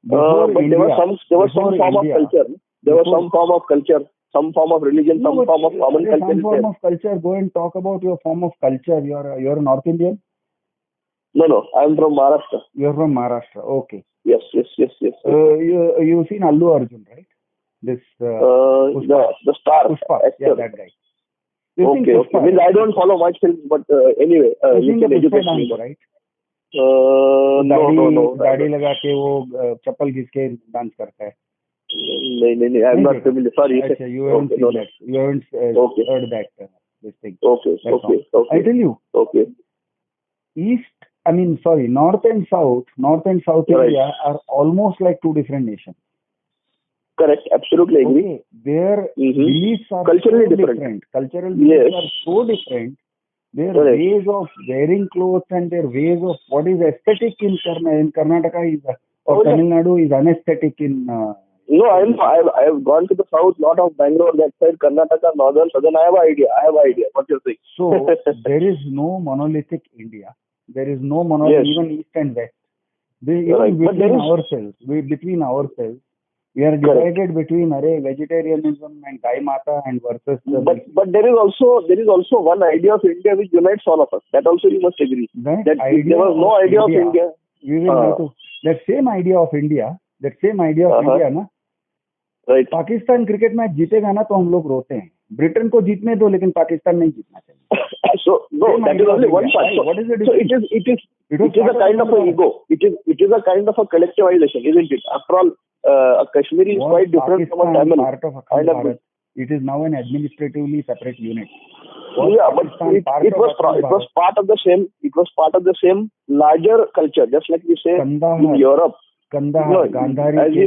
But there was some form of culture. There was some form of culture, some form of religion, some form of common culture. Some form of culture. Go and talk about your form of culture. You're a North Indian? No. I'm from Maharashtra. You're from Maharashtra. Okay. Yes. You've seen Allu Arjun, right? This the star Pushpa. actor. Yeah, that guy. Okay. Means I don't follow much films, but anyway, you can educate me. Right? No. दाढ़ी लगा के वो चप्पल घिस के dance करता है. नहीं. I'm not familiar. Sorry. अच्छा, you haven't seen that. You haven't heard that this thing. Okay. I tell you. Okay. North and South India are almost like two different nations. Correct. Absolutely agree. Okay. Their beliefs are culturally so different. Cultural beliefs are so different. Their ways of wearing clothes and their ways of what is aesthetic in Karnataka is, or Tamil Nadu is anesthetic in No, I've gone to the south, lot of Bangalore, that side, Karnataka, northern, southern. I have an idea. What you're saying. So there is no monolithic India. There is no monolithic even east and west. Between ourselves, we are divided between vegetarianism and Gai Mata and versus. But there is also one idea of India which unites all of us. That also you must agree. That there was no idea of India. We will have to, that same idea of India, ना, right. Pakistan cricket match जीतेगा ना तो हम लोग रोते हैं. Britain को जीतने दो लेकिन पाकिस्तान नहीं जीतना चाहिए. So no, that is only one part. So, it is a kind of a ego. It is a kind of a collectivization, isn't it? After all, a Kashmiri is quite different from a Tamil. Part of Akhand Bharat. It is now an administratively separate unit. But it was part of the same. It was part of the same larger culture, just like we say in Europe. As we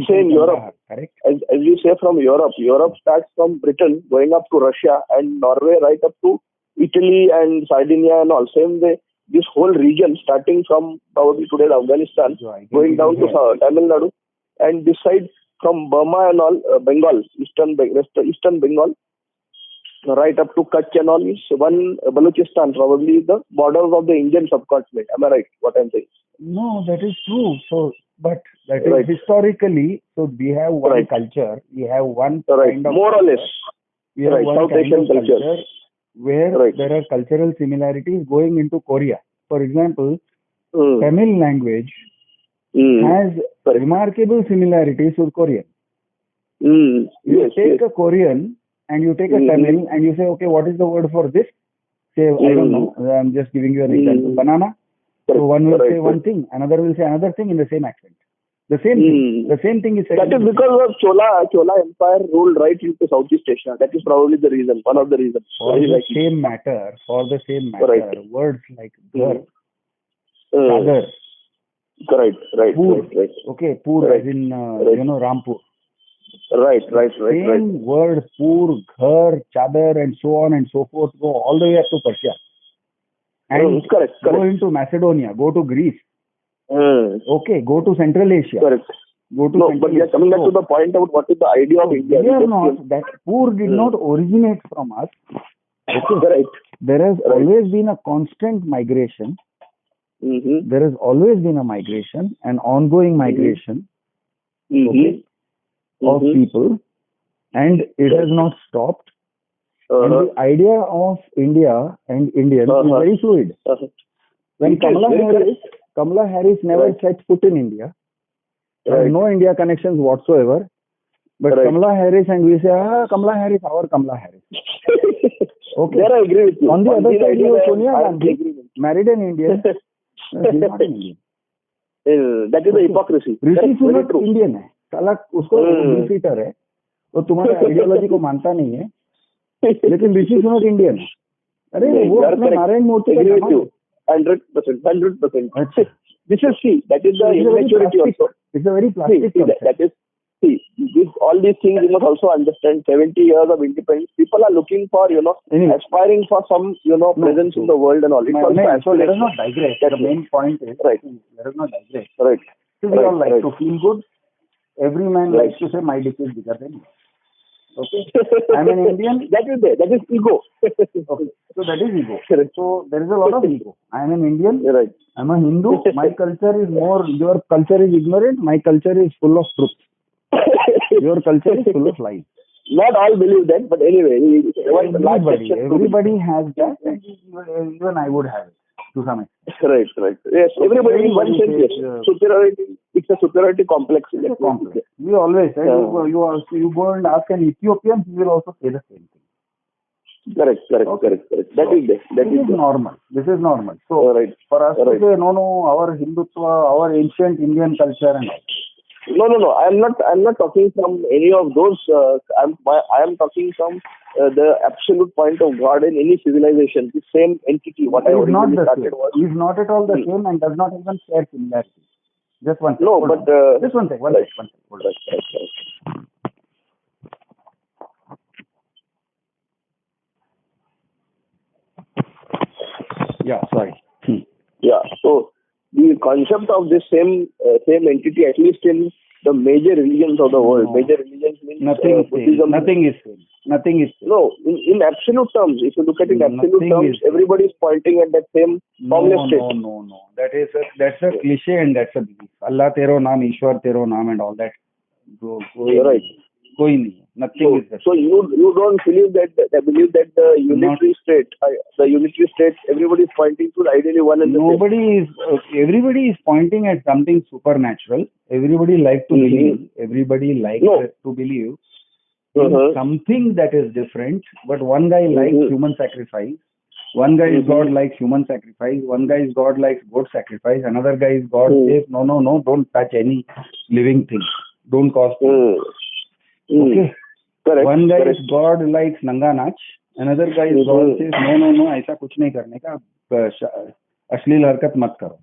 say in Europe, correct? As we say from Europe, Europe starts from Britain, going up to Russia and Norway, right up to Italy and Sardinia and all. Same way, this whole region, starting from probably today's Afghanistan, going down to Tamil Nadu, and this side from Burma and all, Bengal, Eastern Bengal, right up to Kutch and all, is one Balochistan, probably the borders of the Indian subcontinent. Am I right? What I'm saying? No, that is true. But that is historically, so we have one culture, we have one kind of more or less. We have one South kind Asian of culture where there are cultural similarities going into Korea. For example, Tamil language has remarkable similarities with Korean. You take a Korean and you take a Tamil and you say, okay, what is the word for this? Say, I don't know, I'm just giving you an example, banana. So one will say one thing, another will say another thing in the same accent. The same thing. The same thing is said. That is because of Chola Empire ruled right into Southeast Asia. That is probably the reason, one of the reasons. For the same matter, words like ghar, chadar. Right. Okay, pur as in, Rampur. Right. Same word, pur, ghar, chadar and so on and so forth go all the way up to Persia. And go into Macedonia, go to Greece. Okay, go to Central Asia. Correct. But we are coming back to the point about what is the idea of India. We are not, that poor did not originate from us. Okay. Right. There has always been a constant migration. There has always been a migration, an ongoing migration of people, and it has not stopped. And the idea of India and Indians is very fluid. When Kamala Harris never set foot in India, there are no India connections whatsoever. But Kamala Harris, and we say, Kamala Harris, our Kamala Harris. Okay. There I agree with you. On the other side, you have Sonia Gandhi, married an Indian. She's not an Indian. That is the hypocrisy. Rishi Sunak Indian है. साला उसको defeater है. वो तुम्हारे ideology को मानता नहीं है. लेकिन ऋषि सुनक इंडियन है. अरे वो अपने नारायण मूर्ति का नाम है. 100%. This is that is the immaturity also. It's a very plastic concept. That is with all these things you must also understand. 70 years of independence, people are looking for aspiring for some presence in the world and all. So let us not digress. The main point is let us not digress. Right. So we all like to feel good. Every man likes to say my dick is bigger than you. Okay, I'm an Indian. That is ego. Okay, so that is ego. So there is a lot of ego. I'm an Indian. Right. I'm a Hindu. My culture is your culture is ignorant. My culture is full of truth. Your culture is full of lies. Not all believe that, but anyway, everybody has that, and even I would have it to some extent. Right. Yes, everybody in one sense. Yes. Superiority. It's a superiority complex. It's a complex. We always say you go and ask an Ethiopian, he will also say the same thing. Correct. That is normal. This is normal. So for us to say no, our Hindutva, our ancient Indian culture and all. No. I am not talking from any of those. I am talking from the absolute point of God in any civilization. The same entity. What I originally started was. He is not at all the same and does not even share similarities. Just one second. No, but just one second. Hold on. Yeah, sorry. Yeah. So the concept of this same entity, at least in the major religions of the world. Major religions means Buddhism. Nothing is same. Nothing is same. No, in absolute terms, if you look at it in absolute terms, everybody is pointing at that same formless state. No. That's a cliche and that's a belief. Allah tero naam, Ishwar tero naam and all that. Right. Nothing is that. So you don't believe that the unitary state, everybody is pointing to ideally one and the same. Everybody is pointing at something supernatural. Everybody likes to believe. Everybody likes to believe in something that is different. But one guy likes human sacrifice. One guy is God likes human sacrifice. One guy is God likes goat sacrifice. Another guy is God says no, don't touch any living thing. Don't cause pain. Okay. Correct. One guy is God likes nanga nach. Another guy is God says no, ऐसा कुछ नहीं करने का, अश्लील हरकत मत करो.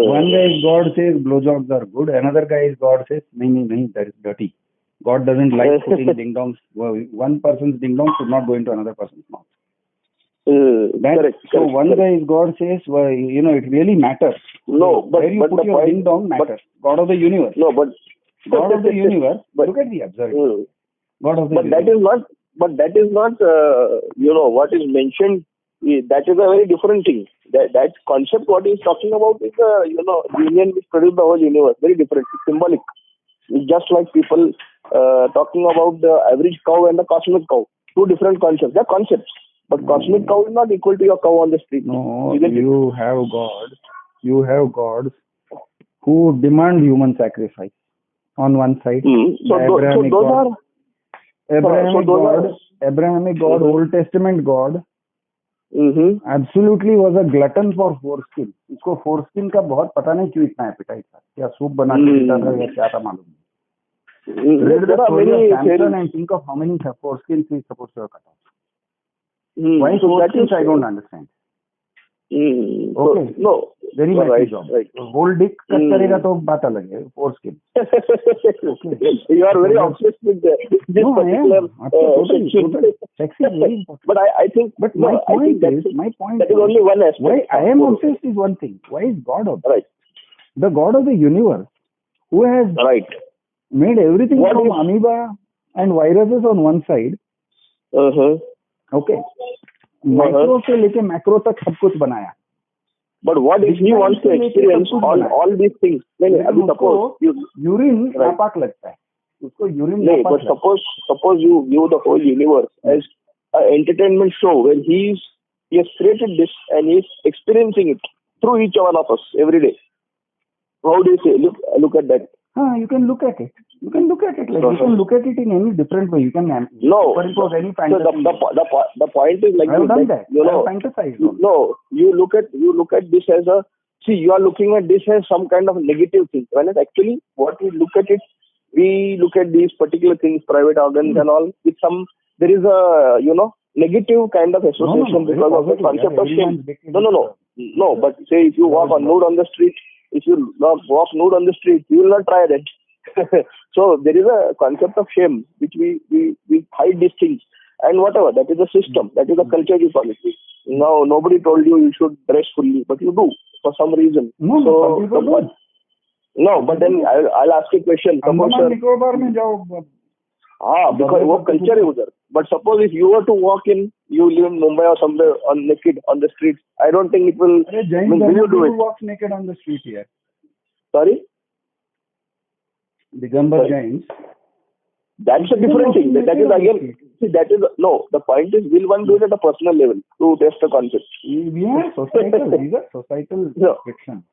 One guy is God says blowjobs are good. Another guy is God says नहीं, that is dirty. God doesn't like putting ding dongs. One person's ding dong should not go into another person's mouth. So one guy is God says, it really matters. No, but where you put your ding dong matters. God of the universe. No, but God of the universe. Look at the absurdity. God of the universe. That is not. What is mentioned. That is a very different thing. That concept what he is talking about is union which produces the whole universe. Very different. It's symbolic. It's just like people talking about the average cow and the cosmic cow. Two different concepts. They're concepts. But cosmic cow is not equal to your cow on the street. No, you have God. You have gods who demand human sacrifice on one side. Abrahamic God, Old Testament God, absolutely was a glutton for foreskin. इसको foreskin का बहुत पता नहीं क्यों इतना appetite था. क्या soup बना के पीता था या क्या था मालूम नहीं. Read the story of Samson and think of how many foreskins he is supposed to have cut off. Why foreskins? I don't understand. Okay. No. Very messy job. Right. Whole dick cut करेगा तो बात अलग है. Foreskin. You are very obsessed with this particular totally. Sex is very important. But I think. But my point is that is only one aspect. Why I am obsessed is one thing. Why is God obsessed? Right. The God of the universe, who has made everything from amoeba and viruses on one side. Okay. Micro से लेके macro तक सब कुछ बनाया. But what if he wants to experience all these things? Suppose urine नापाक लगता है. उसको urine नहीं, but suppose you view the whole universe as an entertainment show where he has created this and he is experiencing it through each one of us every day. How do you say? Look at that. You can look at it. You can look at it you can look at it in any different way. You can superimpose any fantasy. So the point is like I have done that. I have fantasized. No, you look at this as you are looking at this as some kind of negative thing. When actually what we look at these particular things, private organs and all, with there is a negative kind of association because of the concept of shame. No. But say if you walk nude on the street. If you walk nude on the street, you will not try that. So there is a concept of shame which we hide these things and whatever. That is a system. That is a culture you call it. Now nobody told you should dress fully, but you do for some reason. But then I'll ask you a question. Because वो culture है उधर. But suppose if you were to walk in, you live in Mumbai or somewhere naked on the streets, I don't think it will. Will you do it? Walk naked on the street here. Sorry? Digambar Jains. That's a different thing. That is again. The point is, will one do it at a personal level to test the concept? We have societal restrictions.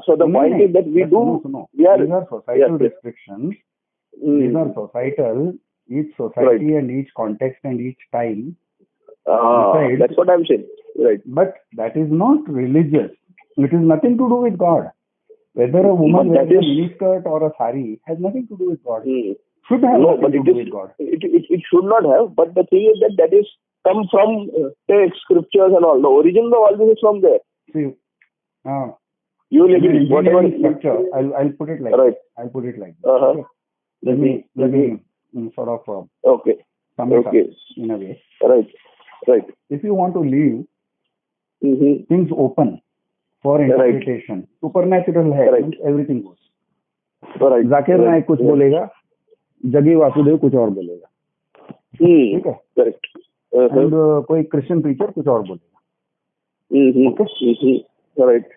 So the point is that we do. These are societal restrictions. These are societal. Each society and each context and each time. That's what I'm saying. Right. But that is not religious. It has nothing to do with God. Whether a woman wears a miniskirt or a sari has nothing to do with God. Should have nothing to do with God. It should not have. But the thing is that is come from text, scriptures and all. The origin of all this is from there. See, you will agree. Whatever structure, I'll put it like right. I'll put it like this. Let me sort of sum it up in a way. Right. If you want to leave things open for interpretation, supernatural happens, everything goes. Zakir Naik कुछ बोलेगा, जगी वासुदेव कुछ और बोलेगा, ठीक है, correct, and कोई Christian preacher कुछ और बोलेगा, right.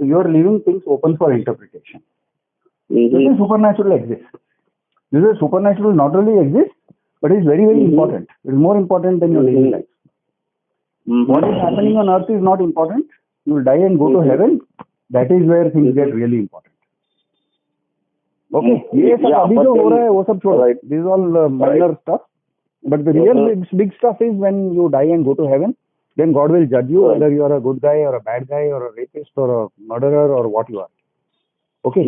You are leaving things open for interpretation. This is supernatural exists. This is supernatural not only exists, but is very, very important. It is more important than your daily life. What is happening on earth is not important. You will die and go to heaven. That is where things get really important. Okay? ये सब अभी जो हो रहा है वो सब छोड़ो. This is all minor stuff. But the real big stuff is when you die and go to heaven, then God will judge you whether you are a good guy or a bad guy or a rapist or a murderer or what you are. Okay?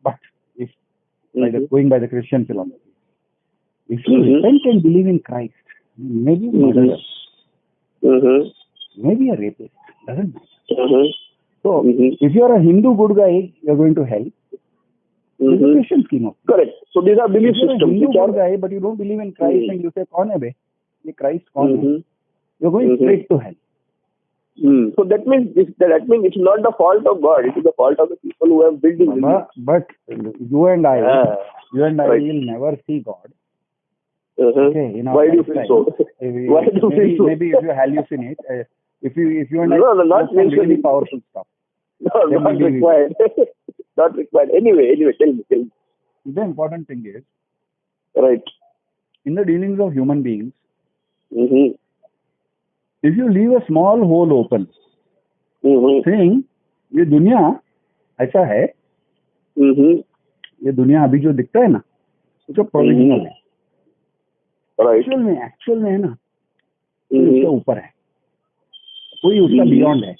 But if going by the Christian philosophy, if you repent and believe in Christ, maybe a murderer, maybe a rapist, doesn't matter. So, if you are a Hindu good guy, you are going to hell. This is a Christian scheme of things. Correct. So these are belief systems. If you are a Hindu good guy, but you don't believe in Christ and you say, "Kaun hai be? Ye Christ kaun hai?" You're going straight to hell. So that means it's not the fault of God. It is the fault of the people who have built this religion. But you and I will never see God. Okay, why do you feel so? Why do you feel so? Maybe if you hallucinate, if you and I not really powerful stuff. No, not required. Not required. Anyway, tell me. The important thing is, right, in the dealings of human beings, if you leave a small hole open, saying ये दुनिया ऐसा है, ये दुनिया अभी जो दिखता है ना, उसका प्रोविजनल है, एक्चुअल में है ना, कोई उसके ऊपर है, कोई उसका बियॉन्ड है,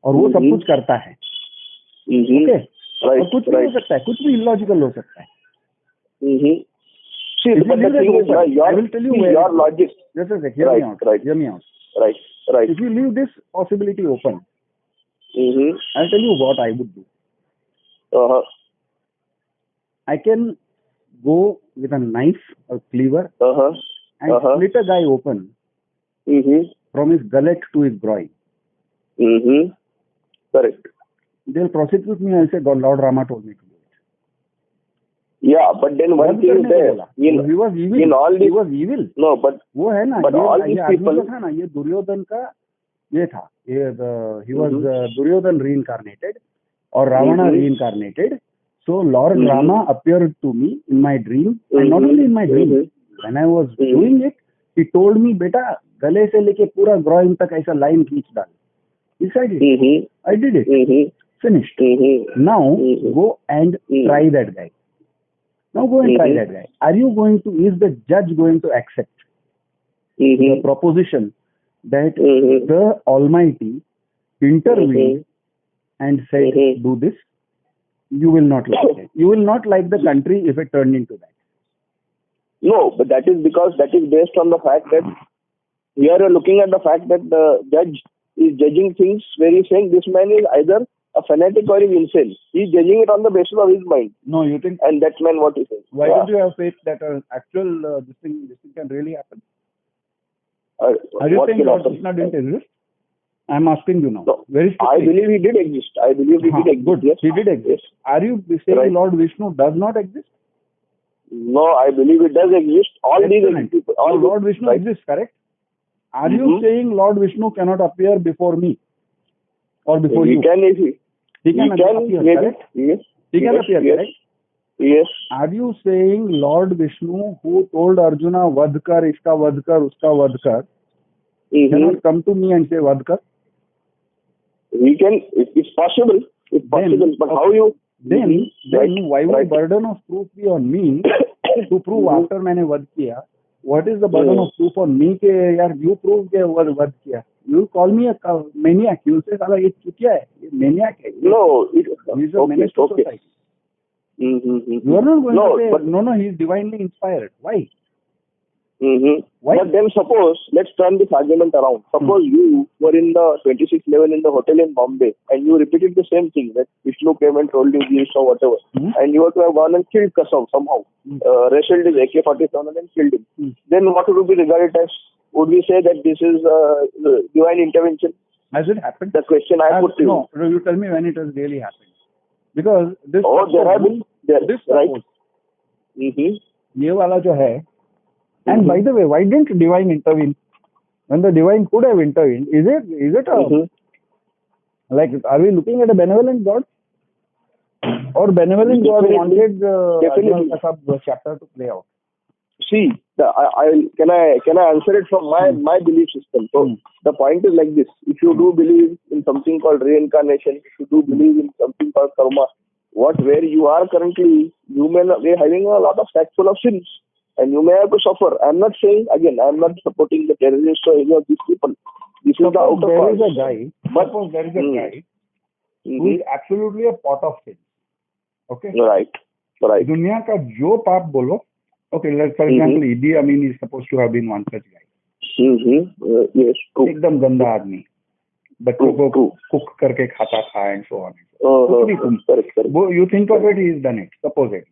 और वो सब कुछ करता है, ओके, और कुछ भी हो सकता है, कुछ भी इलॉजिकल हो सकता है. See, but the thing is, I will tell you where your logic. Just a second, hear me out. Right. If you leave this possibility open, I'll tell you what I would do. I can go with a knife or cleaver and split a guy open from his gullet to his groin. Correct. They'll prosecute me and say, God, Lord Rama told me to do it. Yeah, but then one thing is there. He was evil. In all this, he was evil. No, but वो है ना, but all these people था ना, ये दुर्योधन का ये था. He was Duryodhan reincarnated or Ravana reincarnated. So Lord Rama appeared to me in my dream, and not only in my dream. When I was doing it, he told me, "बेटा गले से लेके पूरा groin तक ऐसा line खींच डाल." He said it. I did it. Finished. Now go and try that guy. Now go and try that guy. Is the judge going to accept the proposition that the Almighty intervened and said, do this? You will not like it. You will not like the country if it turned into that. No, but that is because that is based on the fact that we are looking at the fact that the judge is judging things where he's saying this man is either a fanatic or is insane. He's judging it on the basis of his mind. No, you think? And that man what he says. Why don't you have faith that actual this thing can really happen? Are you saying Lord Krishna didn't exist? I'm asking you now. No, very strictly. I believe he did exist. Good. Yes. He did exist. Yes. Are you saying Lord Vishnu does not exist? No, I believe it does exist. Lord Vishnu exists, correct? Are you saying Lord Vishnu cannot appear before me? Or before you? He can appear, maybe. Correct? Yes. He can appear, correct? Yes. Are you saying Lord Vishnu, who told Arjuna, Vadkar, iska Vadkar, uska Vadkar, cannot come to me and say Vadkar? He can. It's possible. But how you? Then why would burden of proof be on me to prove after मैंने वध किया? What is the burden of proof on me के यार you prove के वध किया? You call me a maniac. You say साला ये चुतिया है, ये maniac है. No, he's a menace to society. You are not going to say no. He is divinely inspired. Why? Why? But then suppose, let's turn this argument around. Suppose you were in the 26th level in the hotel in Bombay and you repeated the same thing that Vishnu came and told you this or whatever, and you were to have gone and killed Kasam somehow, wrestled his AK-47 and killed him. Then what would be regarded as? Would we say that this is divine intervention? Has it happened? The question I put to you. No, you tell me when it has really happened. Because this there have been this right. ये वाला जो है, and by the way, why didn't divine intervene? When the divine could have intervened, is it a like, are we looking at a benevolent God? Or benevolent God wanted the chapter to play out? See, can I answer it from my belief system? So the point is like this: if you do believe in something called reincarnation, if you do believe in something called karma, where you are currently, you may be having a lot of sack full of sins, and you may have to suffer. I'm not saying, again, I'm not supporting the terrorists or any of these people. This is the outer there is a guy. Suppose there is a guy who is absolutely a pot of sin. Okay. Right. दुनिया का जो पाप बोलो. Okay, for example, Idi Amin is supposed to have been one such guy. Yes, true. एकदम गंदा आदमी, बच्चों को कुक करके खाता था and so on. You think of it, he's done it, supposedly.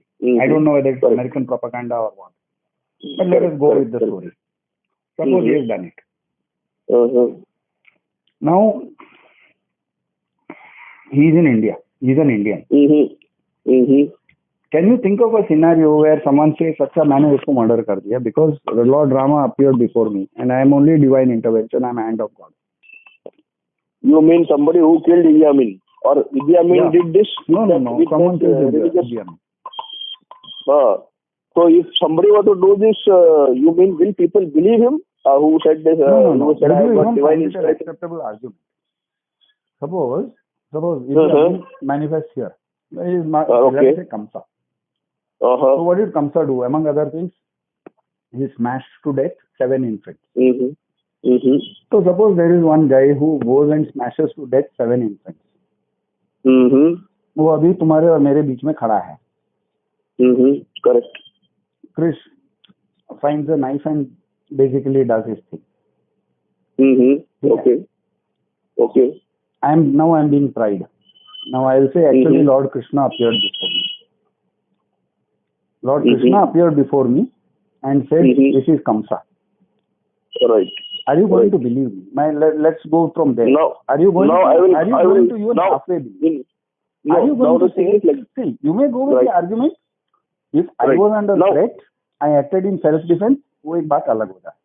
I don't know whether it's American propaganda or what. But let us go with the story. Suppose he has done it. Now, he's in India. He's an Indian. Can you think of a scenario where someone says, "Acha, मैंने उसको murder कर दिया because the Lord Rama appeared before me and I am only divine intervention. I am a hand of God." You mean somebody who killed Idi Amin? Or Idi Amin did this? No. Someone killed Idi Amin. So if somebody were to do this, you mean will people believe him? Who said this? No. Who said I have got divine It's an acceptable argument. Suppose Idi Amin manifests here. Let's say Kamsa. So what did Kamsa do? Among other things, he smashed to death 7 infants. So suppose there is one guy who goes and smashes to death 7 infants. वो अभी तुम्हारे और मेरे बीच में खड़ा है. Correct. Chris finds a knife and basically does his thing. Okay. I'm being tried. Now I'll say actually Lord Krishna appeared before me. Lord Krishna appeared before me and said, "This is Kamsa." Right. Are you going to believe me? Let's go from there. No. Are you going to even now, halfway believe? Are you going to say, see, you may go with the argument, if I was under threat, I acted in self-defense, वो एक बात अलग होता है.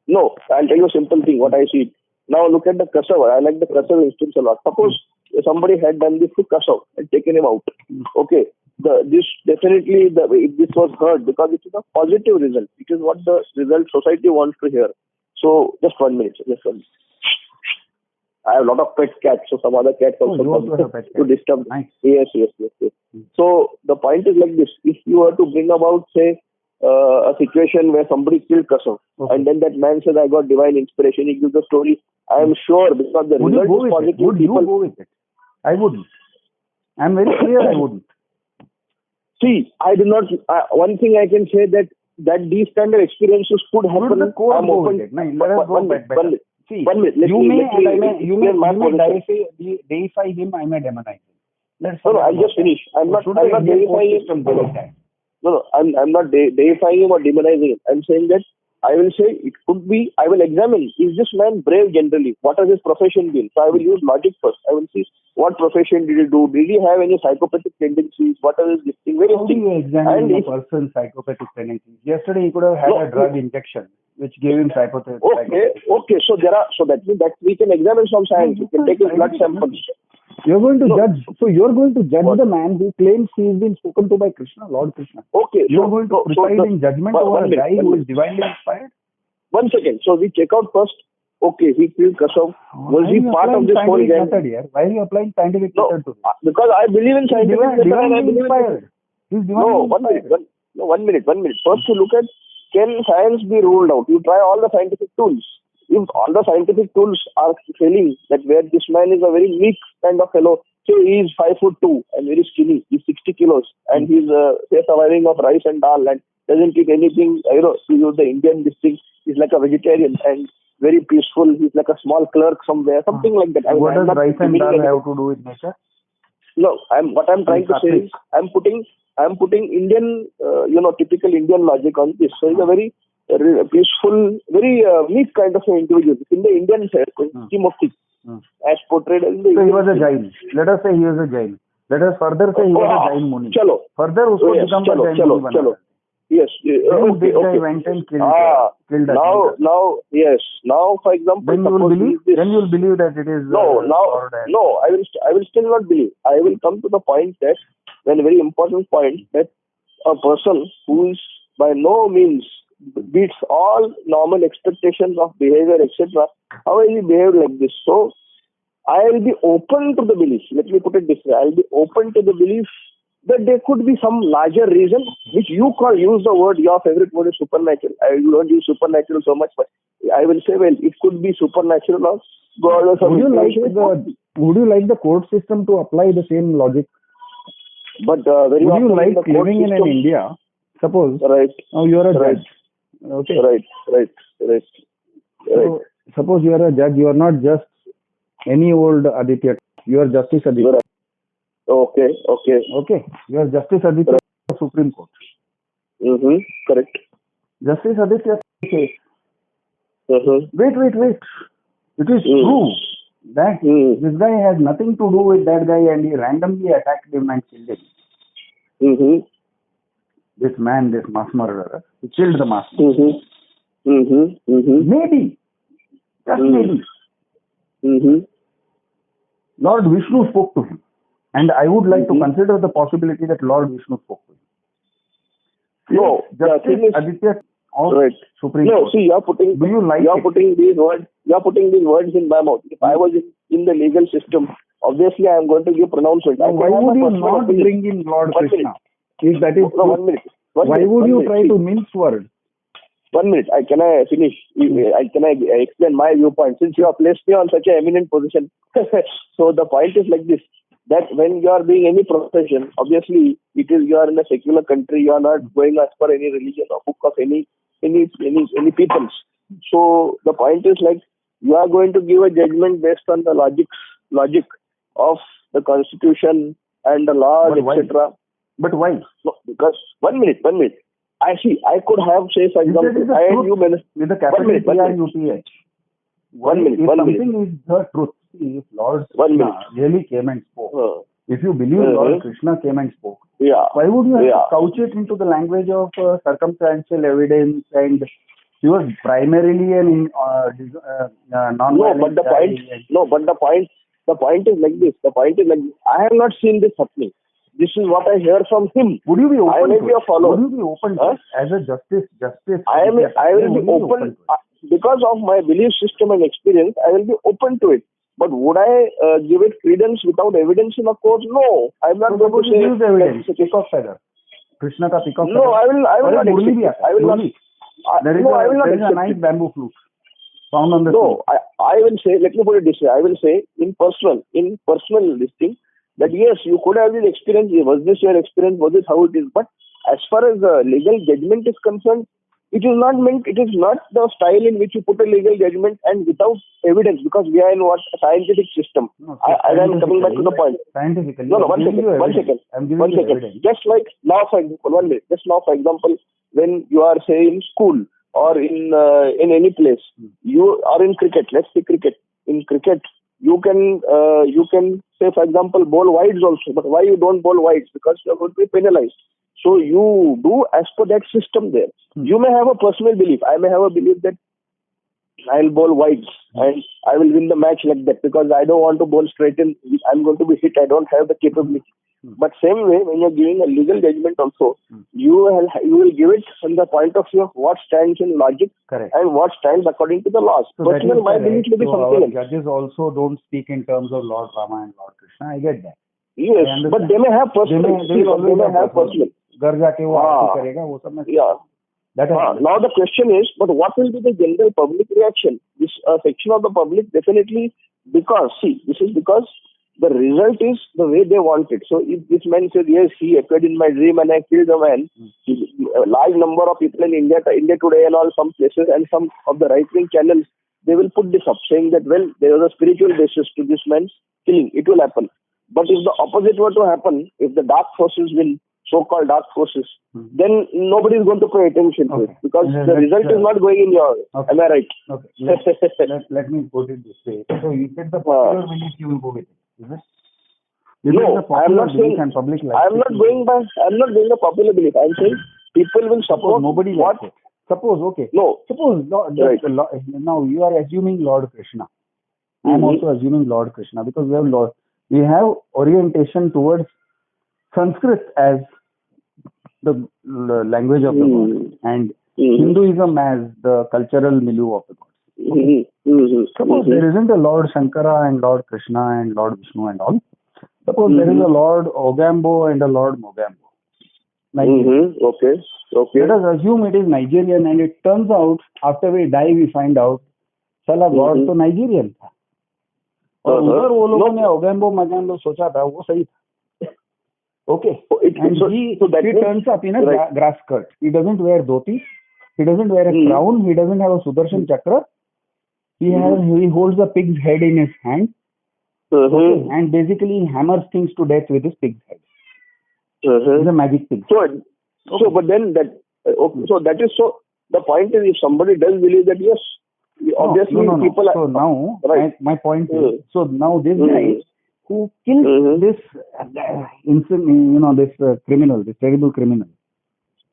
No, I'll tell you a simple thing, what I see. Now look at the Kasav. I like the Kasav instance a lot. Suppose somebody had done this to Kasav and taken him out. Okay. This definitely, if this was heard, because it is a positive result. It is what the result society wants to hear. So, just 1 minute. I have a lot of pet cats, so some other cats also come to disturb. Nice. Yes. So, the point is like this. If you were to bring about, say, a situation where somebody killed Kasav, and then that man says, "I got divine inspiration," he gives the story. I am sure, because the result is positive. Would you go with it? I wouldn't. I am very clear I wouldn't. See, I do not. One thing I can say that these kind of experiences could happen. I'm open. See, one minute. You may deify him. I may demonize him. No, I'll just finish. I'm not deifying him. No, I'm not deifying him or demonizing him. I'm saying that I will say it could be. I will examine. Is this man brave generally? What has his profession been? So I will use logic first. I will see what profession did he do. Did he have any psychopathic tendencies? What are his listing? How do you examine a person's psychopathic tendencies? Yesterday he could have had a drug injection which gave him psychopathy. Okay. So that means that we can examine from science. We can take his blood samples. You're going to judge. So you're going to judge the man who claims he's been spoken to by Krishna, Lord Krishna. Okay. You're going to preside in judgment over a guy who is divinely inspired? 1 second. So we check out first. Okay, he killed Kasav. Was he part of this whole gang? Why are you applying scientific method to this? Because I believe in scientific method. Divinely inspired. He's divinely inspired. 1 minute. First you look at, can science be ruled out? You try all the scientific tools. If all the scientific tools are failing, that where this man is a very meek kind of fellow, say he is 5'2" and very skinny, he's 60 kilos, and he's surviving of rice and dal and doesn't eat anything, to use the Indian district, he's like a vegetarian and very peaceful, he's like a small clerk somewhere, something like that. What does rice and dal have to do with nature? No, what I'm trying to say is, I'm putting Indian, typical Indian logic on this. So he's a very peaceful, very meek kind of an individual in the Indian scheme of things, as portrayed in the. So he was a Jain. Let us say he was a Jain. Let us further say he was a Jain Muni. Chalo. Further, usko become a Jain Muni bana. Yes. Then this guy went and killed now, yes. Now, for example, then you will believe that it is no. I will still not believe. I will come to the point that, one very important point, that a person who is by no means beats all normal expectations of behavior, etc., how will he behave like this? So, I will be open to the belief. Let me put it this way. I will be open to the belief that there could be some larger reason, which you use the word, your favorite word is supernatural. You don't use supernatural so much, but I will say, well, it could be supernatural or God or something. Would you like the court system to apply the same logic? But very would often you like living in India? Suppose now you are a judge. Okay. Right. So suppose you are a judge. You are not just any old Aditya. You are Justice Aditya. Right. Okay. You are Justice Aditya of Supreme Court. Correct. Justice Aditya says, wait. It is true that this guy has nothing to do with that guy and he randomly attacked him and killed him. This man, this mass murderer, he killed the mass murderer. Maybe, just maybe, Lord Vishnu spoke to him. And I would like to consider the possibility that Lord Vishnu spoke to him. No, Justice Aditya of Supreme Court. See, you're putting these words in my mouth. If I was in the legal system, obviously I am going to give pronouncement. Now, why would you not bring in Lord Krishna? If that is one minute. Why would you try to mince words? 1 minute. Can I finish? Can I explain my viewpoint? Since you have placed me on such an eminent position. So the point is like this, that when you are doing any profession, obviously you are in a secular country, you are not going as per any religion or book of any peoples. So the point is like, you are going to give a judgment based on the logic of the constitution and the laws, etc. But why? No, because 1 minute. I could have, say, for example, I and you with the capital T-R-U-T-H. 1 minute. If something is the truth, if Lord Krishna really came and spoke, if you believe Lord Krishna came and spoke, why would you have to couch it into the language of circumstantial evidence? And he was primarily an non-violent the point is like this. I have not seen this happening. This is what I hear from him. Would you be open? I may be a follower. Would you be open to it? As a justice? I will be open because of my belief system and experience. I will be open to it. But would I give it credence without evidence in a court? No, I'm not going to say. Use evidence. Peacock feather. Krishna ka peacock feather. No, I will not accept. I will not. There is a nice bamboo flute found on the sea. No, I will say. Let me put it this way. I will say in personal listing. That yes, you could have this experience. Was this your experience? Was this how it is? But as far as the legal judgment is concerned, it is not the style in which you put a legal judgment and without evidence, because we are in a scientific system. I am coming back to the point. Scientifically. No, one second. Just like now, for example, 1 minute. Just now, for example, when you are, say, in school or in any place, you are in cricket. Let's say cricket. In cricket, you can say, for example, bowl wides also. But why you don't bowl wides? Because you are going to be penalized. So you do as per that system there. You may have a personal belief. I may have a belief that I'll bowl wides and I will win the match like that, because I don't want to bowl straight in. I'm going to be hit. I don't have the capability. But same way, when you're giving a legal judgment also, you will give it from the point of view of what stands in logic and what stands according to the laws. So personal, my belief will be something else. Judges also don't speak in terms of Lord Rama and Lord Krishna. I get that. Yes, but they may have personal. They may have personal. Now the question is, but what will be the general public reaction? This section of the public definitely, because the result is the way they want it. So if this man says, yes, he appeared in my dream and I killed the man, a large number of people in India today and all, some places and some of the right-wing channels, they will put this up saying that, well, there is a spiritual basis to this man's killing. It will happen. But if the opposite were to happen, if the dark forces win, so-called dark forces, then nobody is going to pay attention to it, because the result is not going in your... Am I right? Okay. Let me put it this way. So you said the popular belief, you will go with it, is it? No, I am not saying. I am not going by popular belief. I am saying people will support nobody likes it. Suppose, okay. No. Suppose, Right. now you are assuming Lord Krishna. I am also assuming Lord Krishna because we have orientation towards Sanskrit as the language of the gods and Hinduism as the cultural milieu of the gods. Okay. Suppose there isn't a Lord Shankara and Lord Krishna and Lord Vishnu and all. Suppose there is a Lord Ogambo and a Lord Mogambo. Okay. Let us assume it is Nigerian, and it turns out after we die we find out साला God तो Nigerian था और उधर वो लोगों ने Ogambo Mogambo सोचा था वो सही था. Okay. And he turns up in a grass skirt. He doesn't wear dhoti. He doesn't wear a crown. He doesn't have a Sudarshan Chakra. He holds a pig's head in his hand. Okay, and basically hammers things to death with his pig's head. He's a magic pig. So, but then that. So that is so. The point is, if somebody does believe that, yes, obviously people are. So now, my point is, so now this guy who killed this this criminal, this terrible criminal,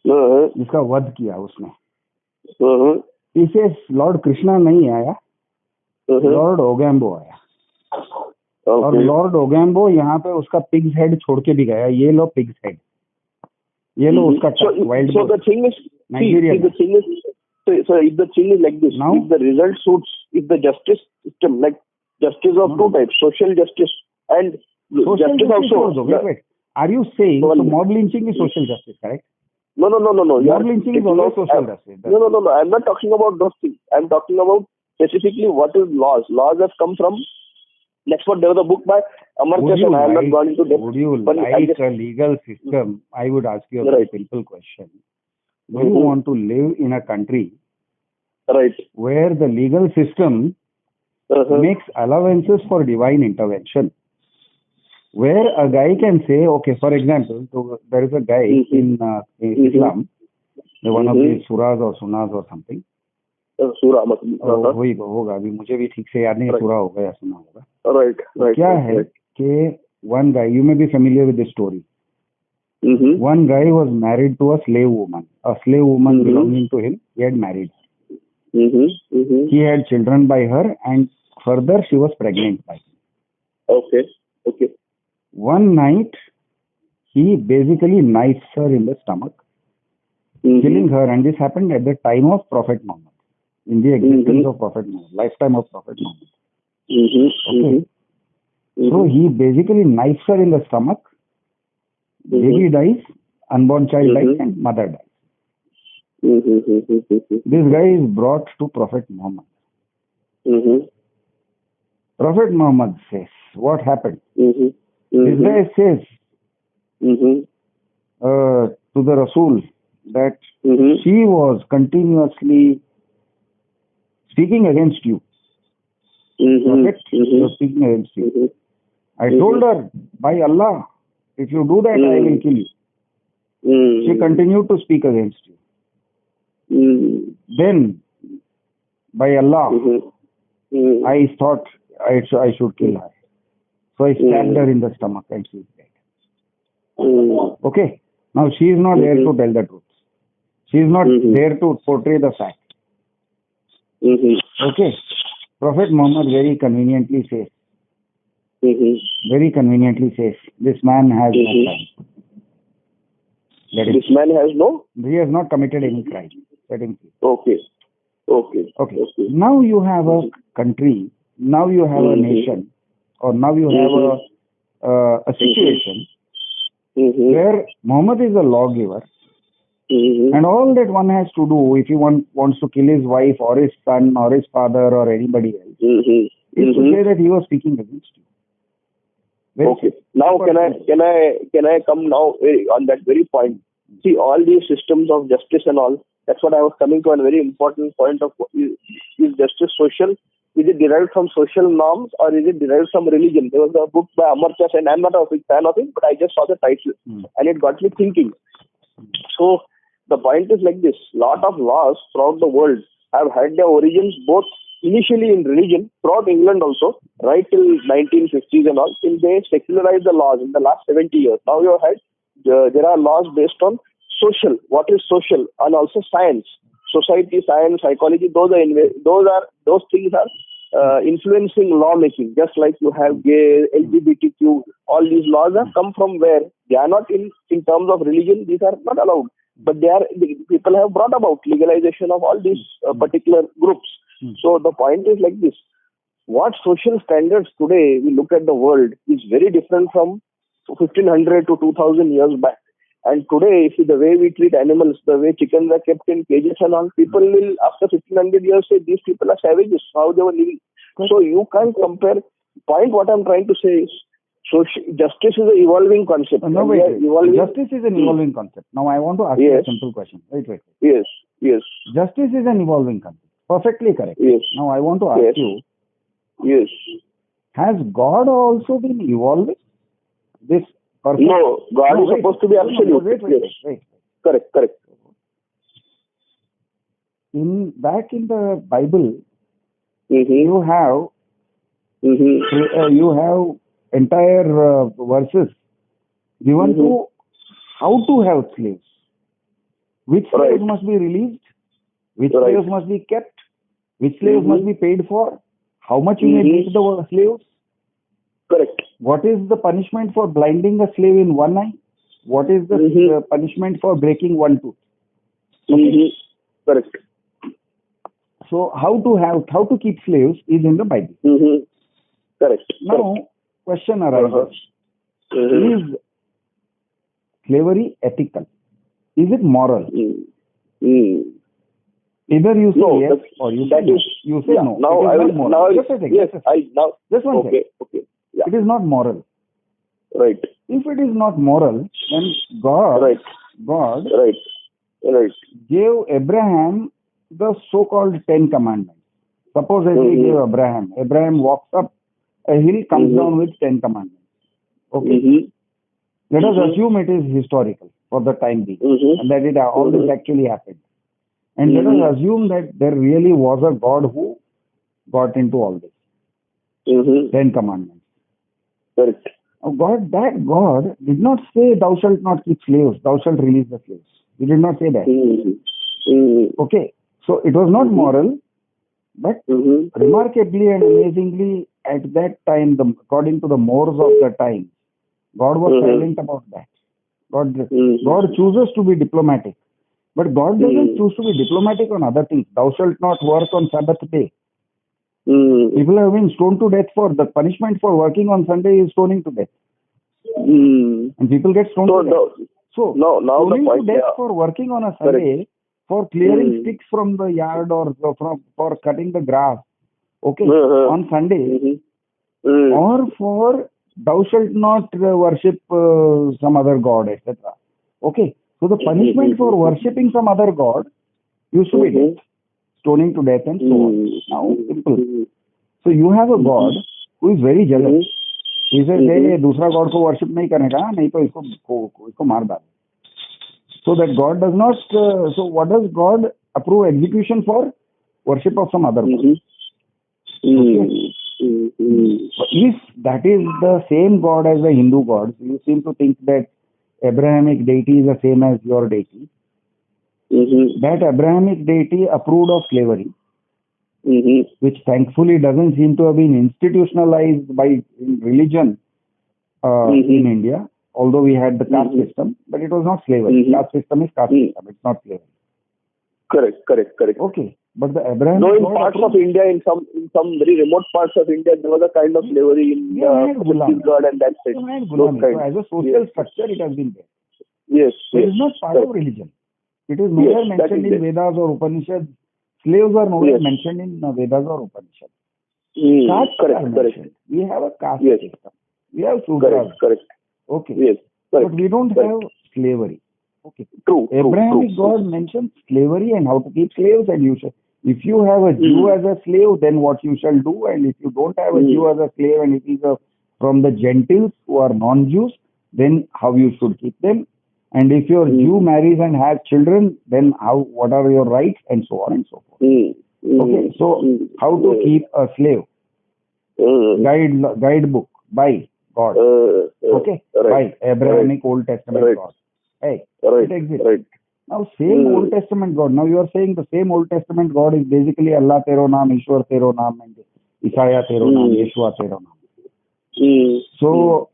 जिसका वध किया उसने. He says Lord Krishna नहीं आया, Lord Ogambo आया. और Lord ओगैम्बो यहाँ पे उसका पिग्स हेड छोड़ के भी गया. ये लो पिग्स हेड, ये लो उसका wild. So the thing is, Nigerian. The thing is, so if the thing is like this, now, if the result suits, if the justice system, like justice of two types, social justice and justice also. Wait. Are you saying so mob lynching is social justice, correct? No. Mob lynching is always social justice. No. I'm not talking about those things. I'm talking about specifically what is laws. Laws have come from. Next one, there was a book by Amartya Sen. I am not going into depth. Would you like a legal system? I would ask you a very simple question. Do you want to live in a country where the legal system makes allowances for divine intervention? Where a guy can say, okay, for example, so there is a guy in Islam, one of these surahs or sunnahs or something. होगा अभी मुझे भी ठीक से याद नहीं सूरा होगा या सुना होगा. क्या है कि one guy, you may be familiar with this story. One guy was married to a slave woman belonging to him. He had married. He had children by her, and further she was pregnant by him. Okay. One night he basically knifes her in the stomach, killing her, and this happened at the time of Prophet Muhammad. In the existence of Prophet Muhammad, lifetime of Prophet Muhammad. Okay. So he basically knifes her in the stomach, baby dies, unborn child dies, and mother dies. This guy is brought to Prophet Muhammad. Prophet Muhammad says, what happened? This guy says to the Rasul that she was continuously speaking against you. Prophet, she was speaking against you. I told her, by Allah, if you do that, I will kill you. She continued to speak against you. Then, by Allah, I thought I should kill her. So I stabbed her in the stomach and she is dead. Okay. Now she is not there to tell the truth. She is not there to portray the fact. Okay. Prophet Muhammad very conveniently says, this man has no crime. This man has no? He has not committed any crime. Let him see. Okay. Now you have a country, now you have a nation, or now you have a situation where Muhammad is a lawgiver, and all that one has to do if he wants to kill his wife or his son or his father or anybody else is to say that he was speaking against you. Okay. Now can I come now on that very point? See, all these systems of justice and all, that's what I was coming to, a very important point of is justice social? Is it derived from social norms or is it derived from religion? There was a book by Amartya Sen. I'm not a big fan of it, but I just saw the title and it got me thinking. So the point is like this: lot of laws throughout the world have had their origins both initially in religion, throughout England also, right till 1950s and all, till they secularized the laws in the last 70 years. Now you have had, there are laws based on social, what is social, and also science, society, science, psychology. Those things are influencing lawmaking. Just like you have gay, LGBTQ, all these laws have come from where they are not in terms of religion. These are not allowed, but people have brought about legalization of all these particular groups. So the point is like this: what social standards today we look at the world is very different from 1500 to 2000 years back. And today, if the way we treat animals, the way chickens are kept in cages and all, people will, after 1500 years, say these people are savages, how they were living. So you can't compare. Point what I'm trying to say is, justice is an evolving concept. No, wait. Justice is an evolving concept. Now I want to ask you a simple question. Wait. Yes. Justice is an evolving concept. Perfectly correct. Yes. Now I want to ask you. Yes. Has God also been evolving? No, God is supposed to be absolute. Wait. Correct. Back in the Bible, you have entire verses given to how to have slaves. Which slaves must be released? Which slaves must be kept? Which slaves must be paid for? How much you may beat the slaves? Correct. What is the punishment for blinding a slave in one eye? What is the punishment for breaking one tooth? Okay. Correct. So how to keep slaves is in the Bible. Correct. Now, question arises: is slavery ethical? Is it moral? Either you say yes or you say no. You say no. Now I will. Now just a second. Yes. Just one second. Okay. Yeah. It is not moral. Right. If it is not moral, then God gave Abraham the so-called 10 commandments. Suppose as he gave Abraham walks up a hill, comes down with 10 commandments. Okay. Let us assume it is historical for the time being, and that all this actually happened. And let us assume that there really was a God who got into all this. 10 commandments. Correct. God did not say, thou shalt not keep slaves, thou shalt release the slaves. He did not say that. Okay. So it was not moral, but remarkably and amazingly, at that time, according to the mores of the time, God was silent about that. God chooses to be diplomatic. But God doesn't choose to be diplomatic on other things. Thou shalt not work on Sabbath day. People have been stoned to death for the punishment for working on Sunday is stoning to death. And people get stoned to death. So, stoning to death for working on a Sunday, for clearing sticks from the yard or for cutting the grass, on Sunday, or for thou shalt not worship some other god, etc. Okay. So the punishment for worshipping some other god used to be death, stoning to death and so on. Now, simple. So you have a God who is very jealous. He says, hey, दूसरा God को worship नहीं करने का, नहीं तो इसको मार डाल. So that God does not, so what does God approve execution for? Worship of some other God. If that is the same God as the Hindu gods, you seem to think that Abrahamic deity is the same as your deity. That Abrahamic deity approved of slavery, which thankfully doesn't seem to have been institutionalized by religion in India, although we had the caste system, but it was not slavery. Caste system is caste system, it's not slavery. Correct. Okay, but the Abrahamic no, in parts of India, in some very remote parts of India, there was a kind of slavery in Chhattisgarh and that state. So as a social structure, it has been there. Yes. It is not part of religion. It is nowhere mentioned in Vedas or Upanishads. Slaves are nowhere mentioned in Vedas or Upanishads. Castes are mentioned. We have a caste system. We have Sudras. Okay. Yes. But we don't have slavery. Okay. True. Abrahamic God mentions slavery and how to keep slaves, and if you have a Jew as a slave, then what you shall do, and if you don't have a Jew as a slave and it is from the Gentiles who are non-Jews, then how you should keep them. And if your Jew marries and has children, then what are your rights, and so on and so forth. Okay, so how to keep a slave? Guidebook by God. Okay, by Abrahamic Old Testament God. Hey, it exists. Now, same Old Testament God. Now you are saying the same Old Testament God is basically Allah Tero Naam, Ishwar Tero Naam, and Isaiah Tero Naam, Yeshua Tero Naam. So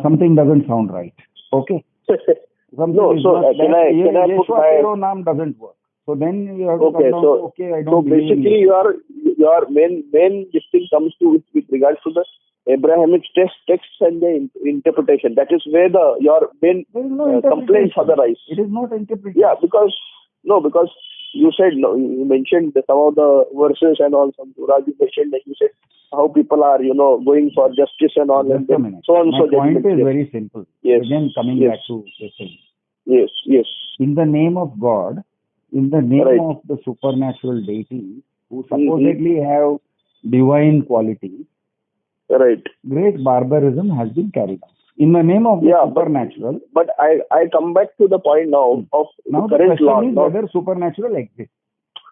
something doesn't sound right. Okay. No, so can I put Yeshua Tero Naam doesn't work. So then you have to come down to, okay, I don't so basically your main this thing comes to with regards to the Abrahamic texts and the interpretation. That is where your main complaints arise. It is not interpretation. Yeah, because you said, you mentioned some of the verses and all. Some Raj, you mentioned, like you said, how people are going for justice and all. Just a minute. So on. My point is very simple. Yes. Again, coming back to this thing. Yes. In the name of God, in the name of the supernatural deity who supposedly have divine qualities, great barbarism has been carried out. In the name of the supernatural. But I come back to the point now of now the current law. Is whether supernatural exists.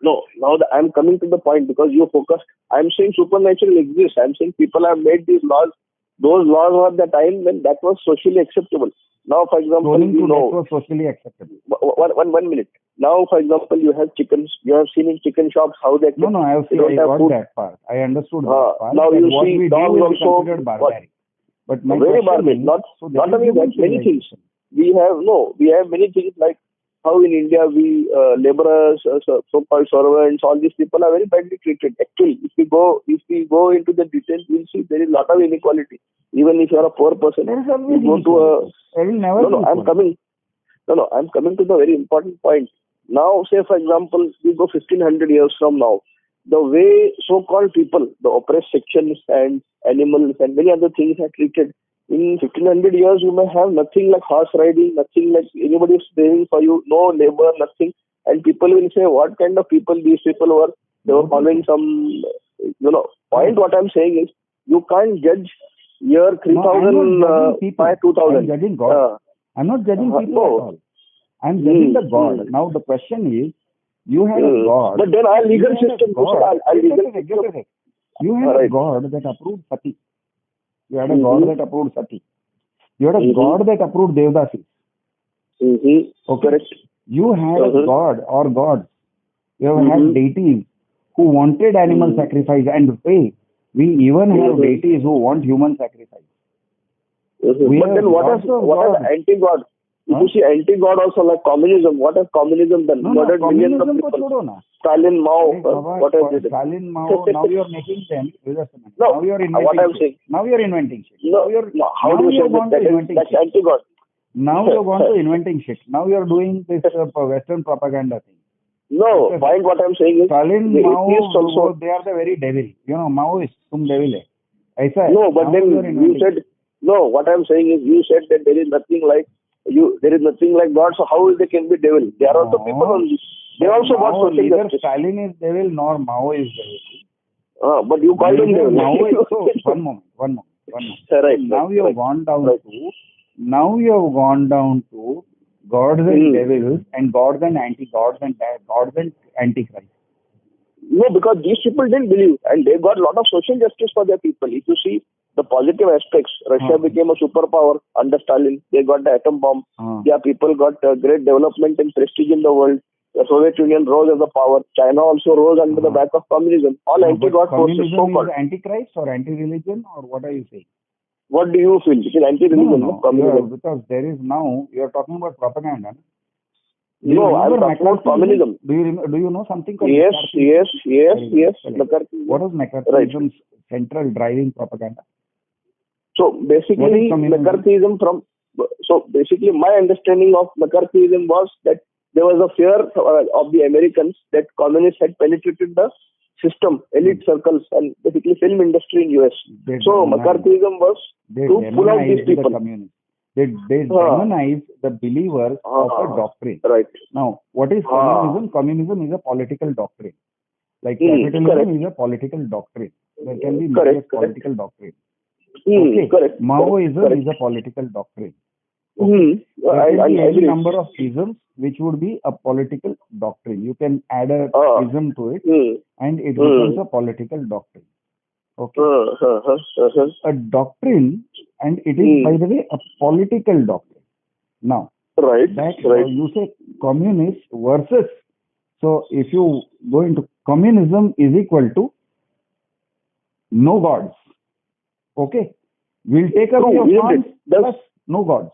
No, now I'm coming to the point because you focused. I'm saying supernatural exists. I'm saying people have made these laws. Those laws were the time when that was socially acceptable. Now, for example, that was socially acceptable. One minute. Now, for example, you have chickens. You have seen in chicken shops how they. No, I got that part. I understood that part. Now you see dogs also considered barbaric. But my very barbaric. Not only that, many things. We have many things like how in India we laborers, so-called servants, all these people are very badly treated. Actually, if we go into the details, we'll see there is a lot of inequality. Even if you are a poor person, there is always inequality. I'm coming to the very important point. Now, say for example, we go 1500 years from now, the way so-called people, the oppressed sections and animals and many other things are treated. In 1500 years, you may have nothing like horse riding, nothing like anybody slaving for you, no labor, nothing. And people will say, what kind of people these people were? They were following some, point. What I'm saying is, you can't judge year 3000 by 2000. I'm judging God. I'm not judging people at all. I'm judging the God. Now the question is, you had a God. But then our legal system. You had a God that approved sati. You had a God that approved sati. You had a God that approved devdasis. Okay. Correct. You had a God or gods. You have had deities who wanted animal sacrifice, and we even have deities who want human sacrifice. But then what is anti-God? You see anti-God also like communism. What has communism done? Murdered millions of people. Stalin, Mao, what has it done? Stalin, Mao, now you are making them. Now you are inventing what I'm shit. saying. Now you are inventing shit. How do you say that? That's anti-God. Now you have gone to inventing shit. Now you are doing this Western propaganda thing. No, find what I'm saying is Stalin, Mao, also, they are the very devil. Mao is some devil. No, but then you said, what I'm saying is you said that there is nothing like God, so how they can be devil? They are also people only. They also got social justice. Stalin is devil nor Mao is devil. But you call him devil. One moment. Right, now you have gone down to gods and devils and gods and anti-gods and gods and antichrist. No, because these people didn't believe and they got a lot of social justice for their people. If you see the positive aspects, Russia became a superpower under Stalin. They got the atom bomb. Their people got great development and prestige in the world. The Soviet Union rose as a power. China also rose under the back of communism. All anti-God forces. Communism is antichrist or anti-religion, or what are you saying? What do you feel? It is anti-religion, communism. Because there is now, you are talking about propaganda. No, I'm talking about communism. Do you know something called Yes. What is McCarthyism's central driving propaganda? So basically, McCarthyism my understanding of McCarthyism was that there was a fear of the Americans that communists had penetrated the system, elite circles, and basically film industry in US. McCarthyism was to pull out these people. They demonize the believers of a doctrine. Right. Now, what is communism? Communism is a political doctrine. Like capitalism is a political doctrine. There can be various political doctrines. Okay. Correct. Maoism is a political doctrine. Hmm. There can be I any agree. number of isms which would be a political doctrine. You can add a ism to it and it becomes a political doctrine. Okay. A doctrine, and it is, by the way, a political doctrine. Now, you say communist versus. So, if you go into communism is equal to no gods. Okay. We'll take up your France plus no gods.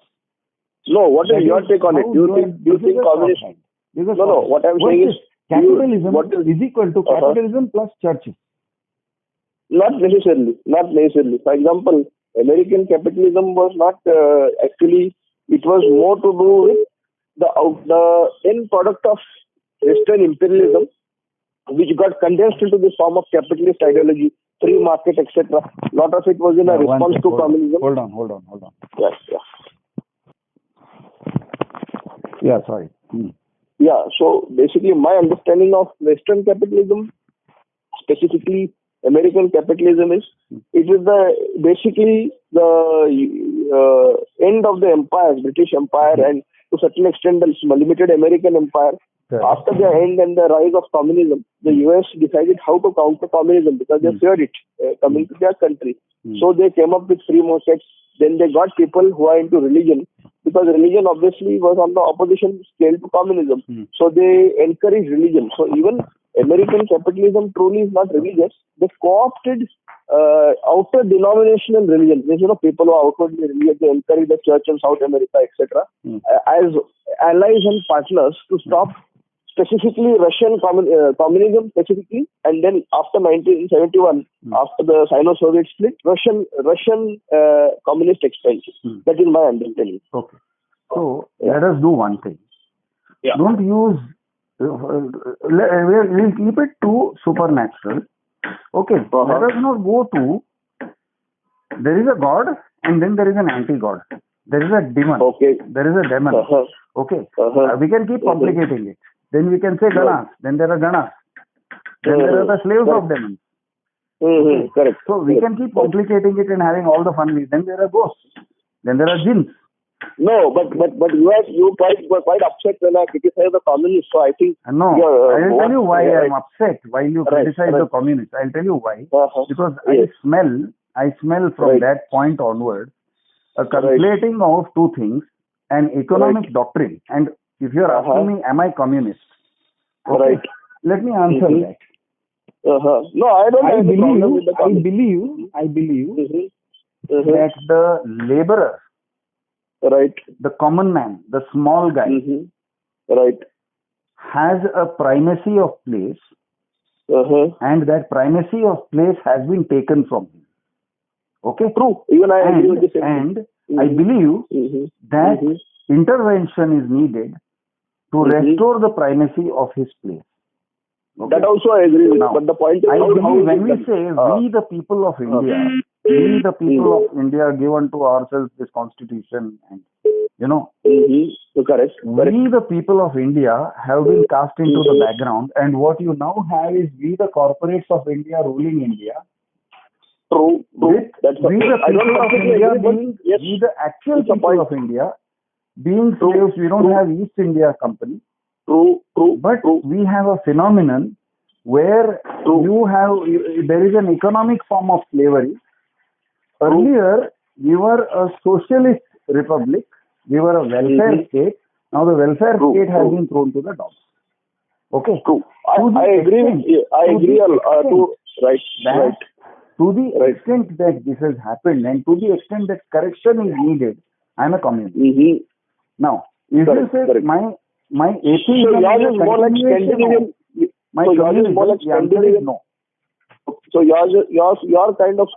No, what is your take on it? Do you think communist? No, what I'm saying is capitalism is equal to capitalism plus churches. Not necessarily. For example, American capitalism was not actually. It was more to do with the end product of Western imperialism, which got condensed into this form of capitalist ideology, free market, etc. A lot of it was in a response to communism. Hold on. Yes. Yeah, sorry. Yeah, so basically my understanding of Western capitalism, specifically American capitalism, is it is basically the end of the empire, British Empire, and to a certain extent the limited American empire. After the end and the rise of communism, the US decided how to counter communism because they feared it coming to their country. So they came up with free markets. Then they got people who are into religion, because religion obviously was on the opposition scale to communism. So they encouraged religion. So even American capitalism truly is not religious. They co-opted outer denominational religion. People who are outwardly religious, they encourage the church in South America, etc. As allies and partners to stop specifically Russian communism specifically, and then after 1971, after the Sino-Soviet split, Russian communist expansion. That is my understanding. Okay. So let us do one thing. Yeah. Don't use. We'll keep it to supernatural. Okay. Let us not go to. There is a god and then there is an anti-god. There is a demon. Okay. There is a demon. Okay. We can keep complicating it. Then we can say Ganas. Then there are Ganas. Then there are the slaves of demons. Okay. Correct. So we can keep complicating it and having all the fun. Then there are ghosts. Then there are jinns. No, but you were quite upset when I criticized the communists. So I think no. I'll tell you why I'm upset while you criticize the communists. I'll tell you why. Because I smell from that point onwards a conflating of two things: an economic doctrine. And if you're asking me, am I communist? Okay, let me answer that. No, I don't. I believe that the laborer, the common man, the small guy, has a primacy of place, and that primacy of place has been taken from him. Okay, true. Even I agree with this. And I believe that intervention is needed to restore the primacy of his place. Okay? That also I agree with. Now, but the point is, when we say we the people of India, we the people of India give unto ourselves this constitution, and correct. We the people of India have been cast into the background, and what you now have is we the corporates of India ruling India. True. That's we the people of India being we the actual people of India being slaves. We don't have East India Company. True. But we have a phenomenon where there is an economic form of slavery. Earlier, we were a socialist republic. We were a welfare state. Now the welfare state has been thrown to the dogs. Okay. True. I agree with you. To the extent that this has happened and to the extent that correction is needed, I am a communist. Now, if you say my atheism is more like Scandinavian. My communism, the answer is no. So your kind of